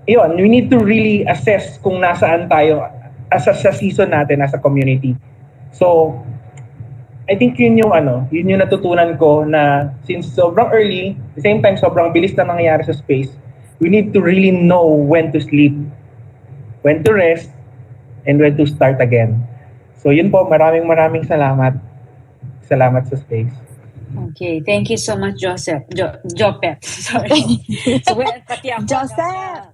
Yun, we need to really assess kung nasaan tayo sa season natin as a community. So, I think yun yung natutunan ko na since sobrang early, at the same time sobrang bilis na nangyayari sa space, we need to really know when to sleep, when to rest, and when to start again. So yun po, maraming salamat. Salamat sa space. Okay, thank you so much, Joseph. Jopet, sorry. So, pati ako, Joseph!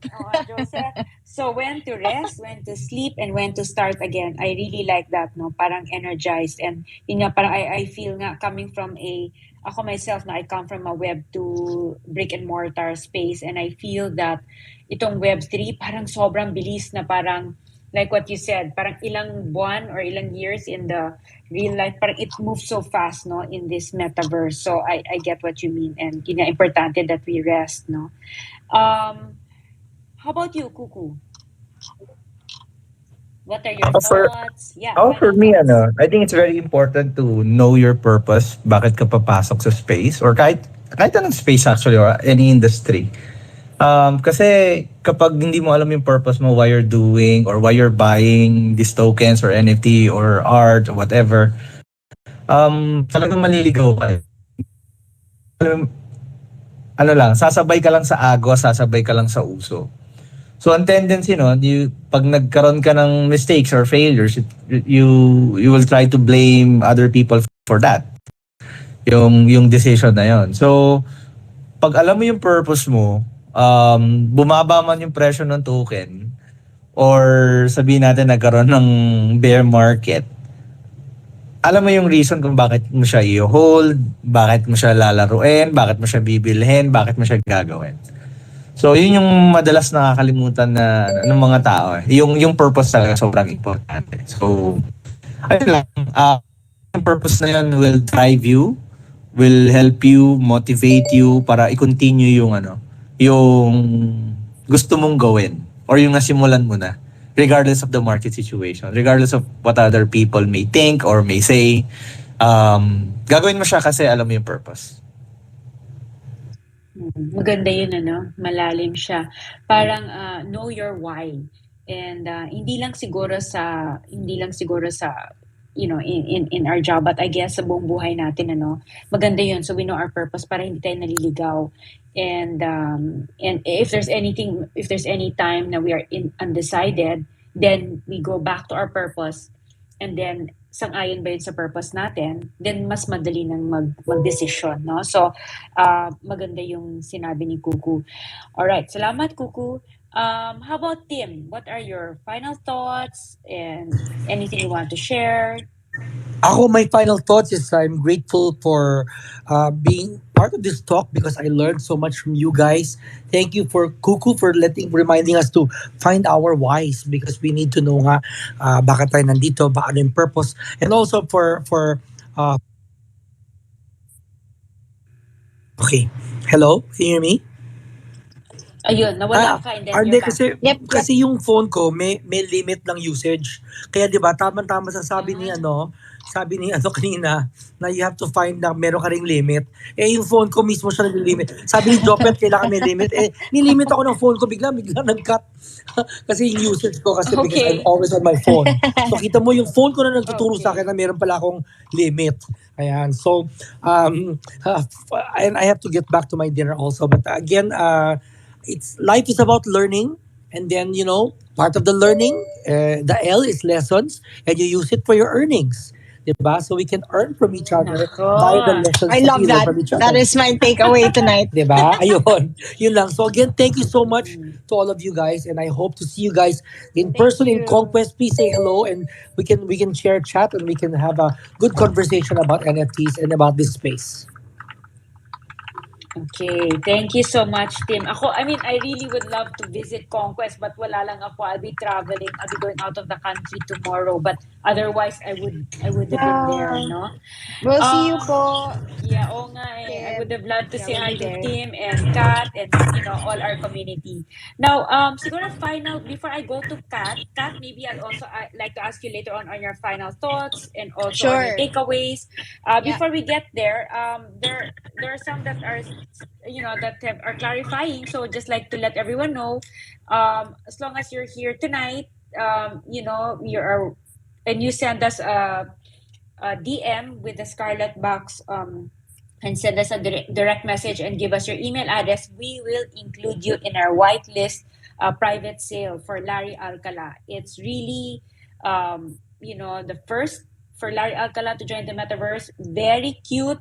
Joseph. So, when to rest, when to sleep, and when to start again. I really like that, no? Parang energized. And, yun nga, parang I feel nga, coming from ako myself, na I come from a web to brick and mortar space, and I feel that itong Web3, parang sobrang bilis na parang, like what you said, parang ilang buwan or ilang years in the real life, parang it moves so fast, no, in this metaverse. So I get what you mean, and yun nga, importante that we rest, no. How about you, Kuku? What are your For thoughts? Yeah, for final me, thoughts. I think it's very important to know your purpose, bakit ka papasok sa space, or kahit anong space actually, or any industry. Kasi kapag hindi mo alam yung purpose mo, why you're doing, or why you're buying these tokens, or NFT, or art, or whatever, talagang maliligaw ka. Alam- Ano lang, sasabay ka lang sa agos, sasabay ka lang sa uso. So ang tendency no, pag nagkaroon ka ng mistakes or failures, you will try to blame other people for that. Yung decision na yon. So pag alam mo yung purpose mo, bumaba man yung presyo ng token, or sabihin natin nagkaroon ng bear market, alam mo yung reason kung bakit mo siya i-hold, bakit mo siya lalaruin, bakit mo siya bibilhin, bakit mo siya gagawin. So, yun yung madalas nakakalimutan ng mga tao. Yung purpose talaga sobrang importante. So, ayun lang. Yung purpose na yun will drive you, will help you, motivate you para i-continue yung gusto mong gawin or yung nasimulan mo na, regardless of the market situation, regardless of what other people may think or may say. Gagawin mo siya kasi alam mo yung purpose. Maganda yun, malalim siya. Parang know your why. And hindi lang siguro sa in our job, but I guess sa buong buhay natin, maganda yun. So we know our purpose para hindi tayo naliligaw. And if there's any time na we are undecided, then we go back to our purpose, and then sang-ayon ba yun sa purpose natin, then mas madali nang mag-decision, no? So, maganda yung sinabi ni Kuku. Alright, salamat Kuku. How about Tim? What are your final thoughts and anything you want to share? My final thoughts is I'm grateful for being part of this talk because I learned so much from you guys. Thank you for Kuku for reminding us to find our whys because we need to know nga bakit tayo nandito, ano yung purpose, and also for okay. Hello, can you hear me? Ayun, nawala ka and then Arde, you're back. Yep. kasi yung phone ko may limit ng usage. Kaya 'di ba, tama-tama sabi ni kanina na you have to find na meron ka ring limit. Yung phone ko mismo siya nag-limit. Sabi ni Jopet, kailangan may limit. Nilimit ako ng phone ko bigla nag-cut. Kasi yung usage ko because I'm always on my phone. So kita mo yung phone ko na nagtuturo sa akin na meron pala akong limit. Ayan. So and I have to get back to my dinner also. But again, life is about learning, and then part of the learning, the L is lessons, and you use it for your earnings, diba? So we can earn from each other by the lessons I that love we learn that. from each other. That is my takeaway tonight. Diba? Ayun. Yun lang. So again, thank you so much to all of you guys, and I hope to see you guys in person in Conquest. Please say hello, and we can share chat, and we can have a good conversation about NFTs and about this space. Okay, thank you so much, Tim. I mean, I really would love to visit Conquest, but wala lang ako. I'll be traveling. I'll be going out of the country tomorrow, but otherwise, I would have been there, Yeah. no? We'll see you Um, po, yeah, oo nga eh. I would Tim. have loved to Yeah, say we'll hi be to there. Tim and Kat and, all our community. Now, siguro final, before I go to Kat, maybe I'd like to ask you later on your final thoughts and also on your Sure. takeaways. Yeah. Before we get there, there are some that are, are clarifying. So just like to let everyone know, as long as you're here tonight, you are, and you send us a DM with the Scarlet Box, and send us a direct message and give us your email address, we will include you in our whitelist private sale for Larry Alcala. It's really, the first for Larry Alcala to join the metaverse. Very cute.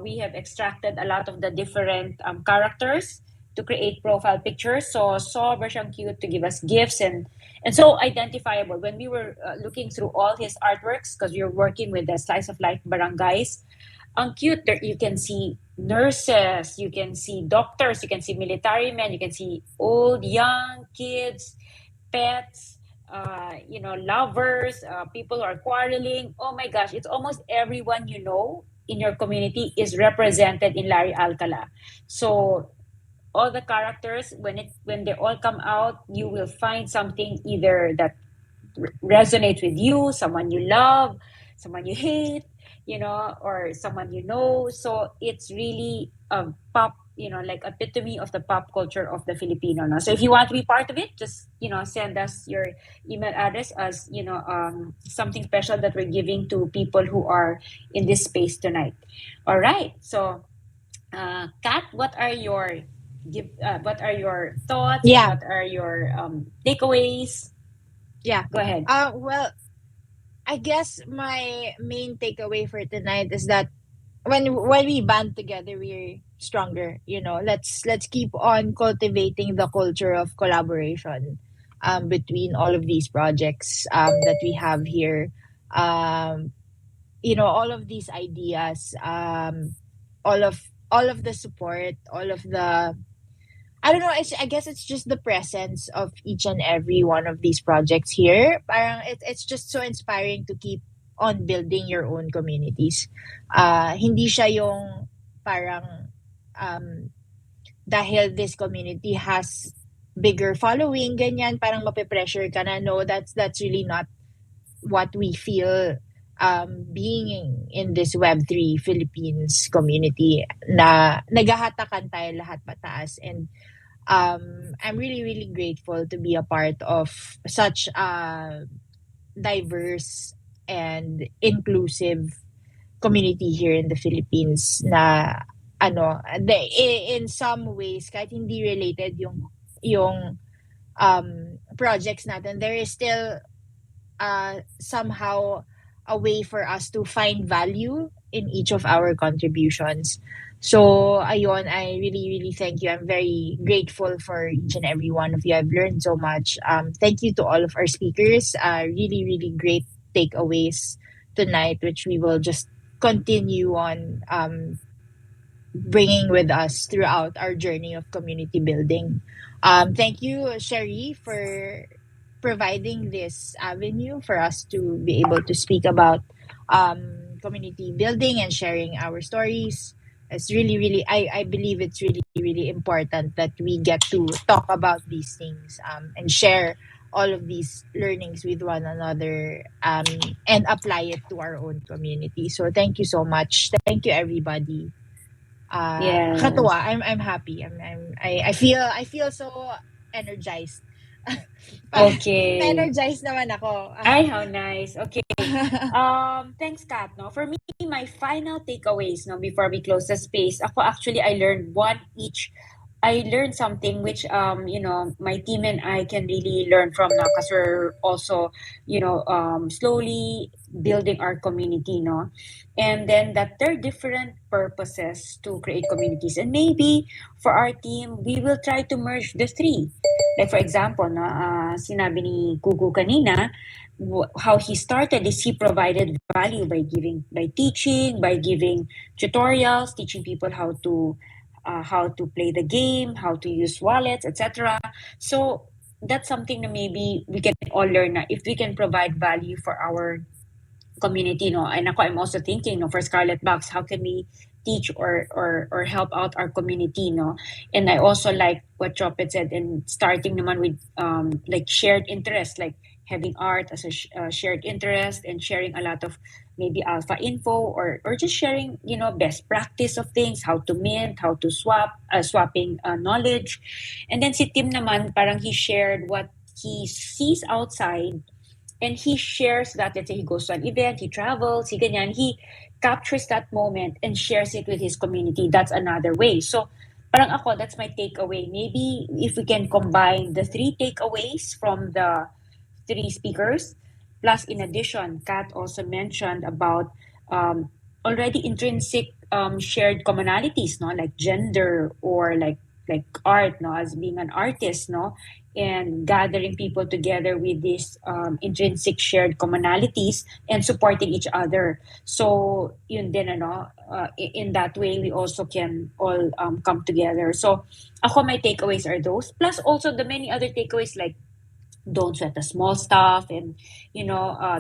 We have extracted a lot of the different characters to create profile pictures. So sobrang siyang cute to give us gifts, and so identifiable. When we were looking through all his artworks, because we were working with the Slice of Life barangays, ang cute. There, you can see nurses, you can see doctors, you can see military men, you can see old, young, kids, pets, lovers, people who are quarreling. Oh my gosh, it's almost everyone you know in your community is represented in Larry Alcala. So all the characters, when they all come out, you will find something either that resonates with you, someone you love, someone you hate, or someone you know. So it's really a pop, like epitome of the pop culture of the Filipino. No? So if you want to be part of it, just send us your email address as something special that we're giving to people who are in this space tonight. All right. So, Kat, what are your thoughts and Yeah. what are your takeaways? Yeah. Go ahead. Well, I guess my main takeaway for tonight is that when we band together, we're stronger. Let's keep on cultivating the culture of collaboration between all of these projects that we have here. Um, all of these ideas, all of the support, all of the, I don't know. I guess it's just the presence of each and every one of these projects here. Parang it's just so inspiring to keep on building your own communities. Hindi siya yung parang um, dahil this community has bigger following, ganyan, parang mape-pressure ka na. No, that's really not what we feel being in this Web3 Philippines community na naghahatakan tayo lahat pataas. And I'm really, really grateful to be a part of such a diverse and inclusive community here in the Philippines na in some ways kahit hindi related yung projects natin, there is still somehow a way for us to find value in each of our contributions. So, ayun, I really, really thank you. I'm very grateful for each and every one of you. I've learned so much. Thank you to all of our speakers. Really, really great takeaways tonight, which we will just continue on bringing with us throughout our journey of community building. Thank you, Sherry, for providing this avenue for us to be able to speak about community building and sharing our stories. It's really, really, I believe it's really, really important that we get to talk about these things and share all of these learnings with one another and apply it to our own community. So thank you so much. Thank you, everybody. Yes. Nakakatuwa. I'm happy. I feel so energized. Parang Okay. na-energize naman ako. Ay, how nice. Okay. Thanks, Kat. No, for me, my final takeaways. No, before we close the space, ako actually I learned one each. I learned something which my team and I can really learn from now because we're also slowly building our community, no, and then that there are different purposes to create communities, and maybe for our team we will try to merge the three. Like for example, no, sinabi ni Kuku kanina, how he started is he provided value by teaching, by giving tutorials, teaching people how to how to play the game, how to use wallets, etc. So that's something that maybe we can all learn na if we can provide value for our community, no? And ako, I'm also thinking, no, for Scarletbox, how can we teach or help out our community, no? And I also like what Chopet said, and starting naman with like shared interest, like having art as a shared interest and sharing a lot of maybe alpha info or just sharing, you know, best practice of things, how to mint, how to swapping knowledge. And then si Tim naman, parang he shared what he sees outside, and he shares that. Let's say he goes to an event, he travels, he captures that moment and shares it with his community. That's another way. So parang ako, that's my takeaway. Maybe if we can combine the three takeaways from the three speakers, plus in addition, Kat also mentioned about already intrinsic shared commonalities, no, like gender or like art, no, as being an artist, no, and gathering people together with these intrinsic shared commonalities and supporting each other. So yun din, ano, in that way we also can all come together. So ako, my takeaways are those, plus also the many other takeaways, like don't sweat the small stuff, and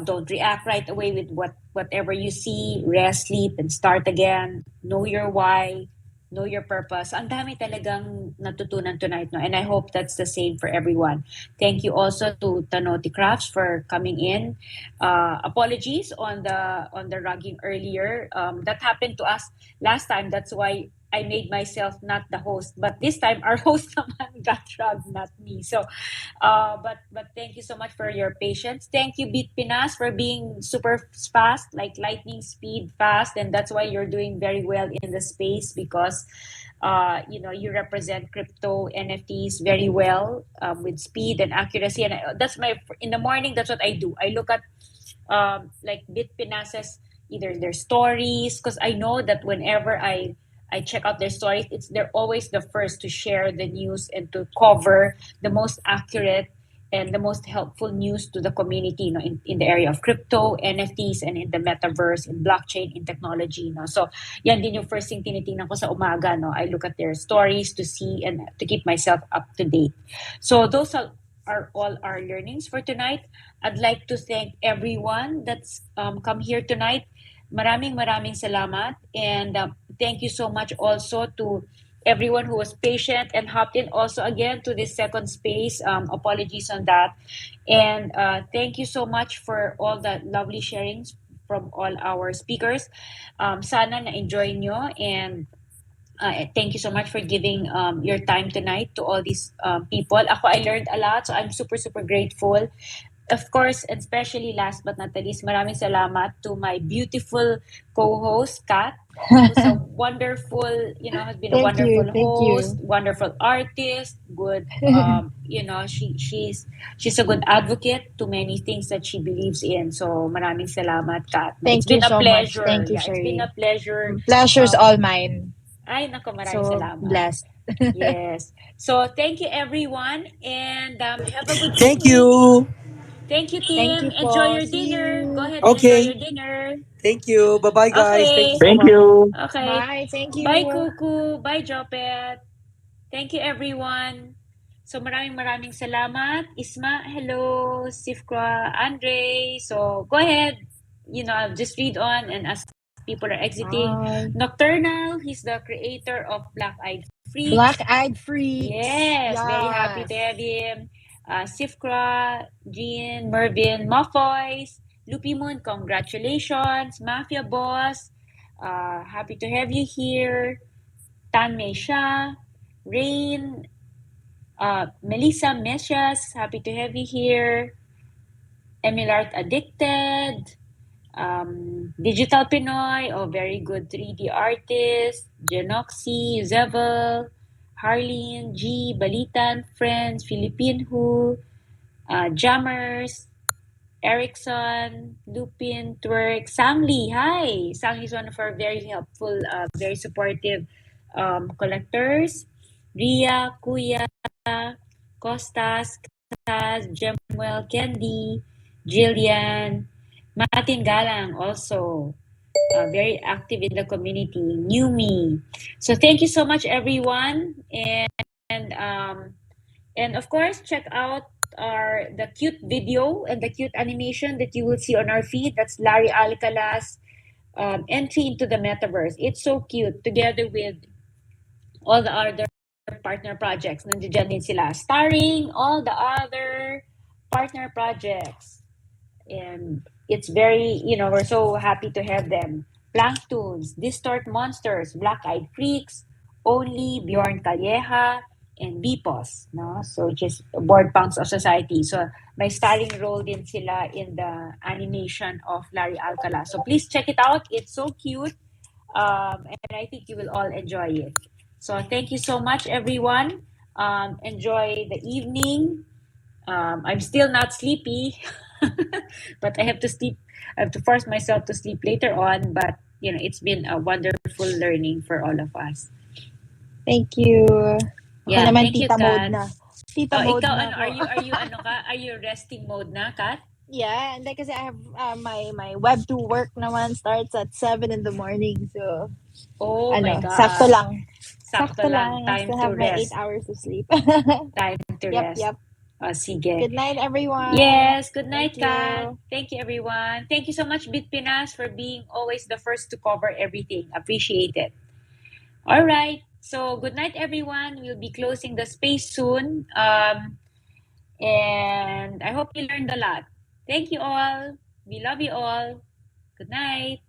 don't react right away with whatever you see. Rest, sleep, and start again. Know your why, know your purpose. Ang dami talagang natutunan tonight, no? And I hope that's the same for everyone. Thank you also to Tanoti Crafts for coming in. Apologies on the rugging earlier. That happened to us last time. That's why I made myself not the host, but this time our host naman got rugged, not me. So but thank you so much for your patience. Thank you, Beat Pinas, for being super fast, like lightning speed fast, and that's why you're doing very well in the space, because you represent crypto NFTs very well, with speed and accuracy. And that's my in the morning. That's what I do. I look at like Bit Pinas's, either their stories, because I know that whenever I check out their stories, they're always the first to share the news and to cover the most accurate and the most helpful news to the community, in the area of crypto, NFTs, and in the metaverse, in blockchain, in technology. So yan din yung first thing tinitingnan ko sa umaga. I look at their stories to see and to keep myself up to date. So those are all our learnings for tonight. I'd like to thank everyone that's come here tonight. Maraming salamat, and thank you so much also to everyone who was patient and hopped in also again to this second space. Apologies on that. And thank you so much for all the lovely sharings from all our speakers. Sana na-enjoy nyo, and thank you so much for giving your time tonight to all these people. Ako, I learned a lot, so I'm super grateful. Of course, and especially last but not the least, maraming salamat to my beautiful co-host, Kat, who's a wonderful, has been a Thank you. wonderful Thank host, you. wonderful artist, good, she's a good advocate to many things that she believes in. So maraming salamat, Kat. It's Thank you been a so much. pleasure. Thank you, Yeah, it's been a Sherry. pleasure. Pleasure's all mine. Ay, nako, maraming So salamat. blessed. Yes. So thank you, everyone, and have a good Thank evening. you. Thank you, Thank Tim. you Enjoy po. your See dinner. Go you. ahead and enjoy your Okay. dinner. Thank you. Bye-bye, guys. Thank you Okay. so Thank much. you. Okay. Bye. Thank Bye, you. Kuku. Bye, Jopet. Thank you, everyone. So maraming salamat. Isma, hello. Sifkra, Andre. So go ahead. I'll just read on, and as people are exiting. Bye. Nocturnal, he's the creator of Black Eyed Freaks. Black-eyed freaks. Yes, very happy to Yes. have him. Sifkra, Jean, Mervin, Muffoys, Lupi Moon, congratulations. Mafia Boss, happy to have you here. Tan Mei Sha, Rain, Melissa Mesias, happy to have you here. Emilart Addicted, Digital Pinoy, very good 3D artist. Genoxy, Zevel, Harleen, G, Balitan, Friends, Philippine Who, Jammers, Erickson, Lupin, Twerk, Sangli. Hi! Sangli is one of our very helpful, very supportive collectors. Ria, Kuya, Costas, Kaz, Jemuel, Candy, Jillian, Martin Galang also. very active in the community, knew me. So thank you so much, everyone, and of course, check out the cute video and the cute animation that you will see on our feed. That's Larry Alcala's entry into the metaverse. It's so cute, together with all the other partner projects. Nandiyan din sila, starring all the other partner projects. And it's very, we're so happy to have them. Planktoons, Distort Monsters, Black Eyed Freaks, Only, Bjorn Calleja, and Bipos, no? So just board punks of society. So may starring role din sila in the animation of Larry Alcala. So please check it out. It's so cute. And I think you will all enjoy it. So thank you so much, everyone. Enjoy the evening. I'm still not sleepy, but I have to sleep. I have to force myself to sleep later on. But it's been a wonderful learning for all of us. Thank you. Ako Yeah, naman thank you, tita mode Kat. na. Tita mode Ikaw, na ano, ako. are you resting mode na, Kat? Yeah, and then kasi I have my web 2 work naman starts at 7 in the morning. So, Oh my sakto gosh. lang. Sakto lang. I Time still to have my 8 rest. hours of sleep. Time to Yep, rest. yep. Sige. Good night, everyone. Yes, good night, Thank Kat. you. Thank you, everyone. Thank you so much, Bitpinas, for being always the first to cover everything. Appreciate it. All right. So, good night, everyone. We'll be closing the space soon. And I hope you learned a lot. Thank you all. We love you all. Good night.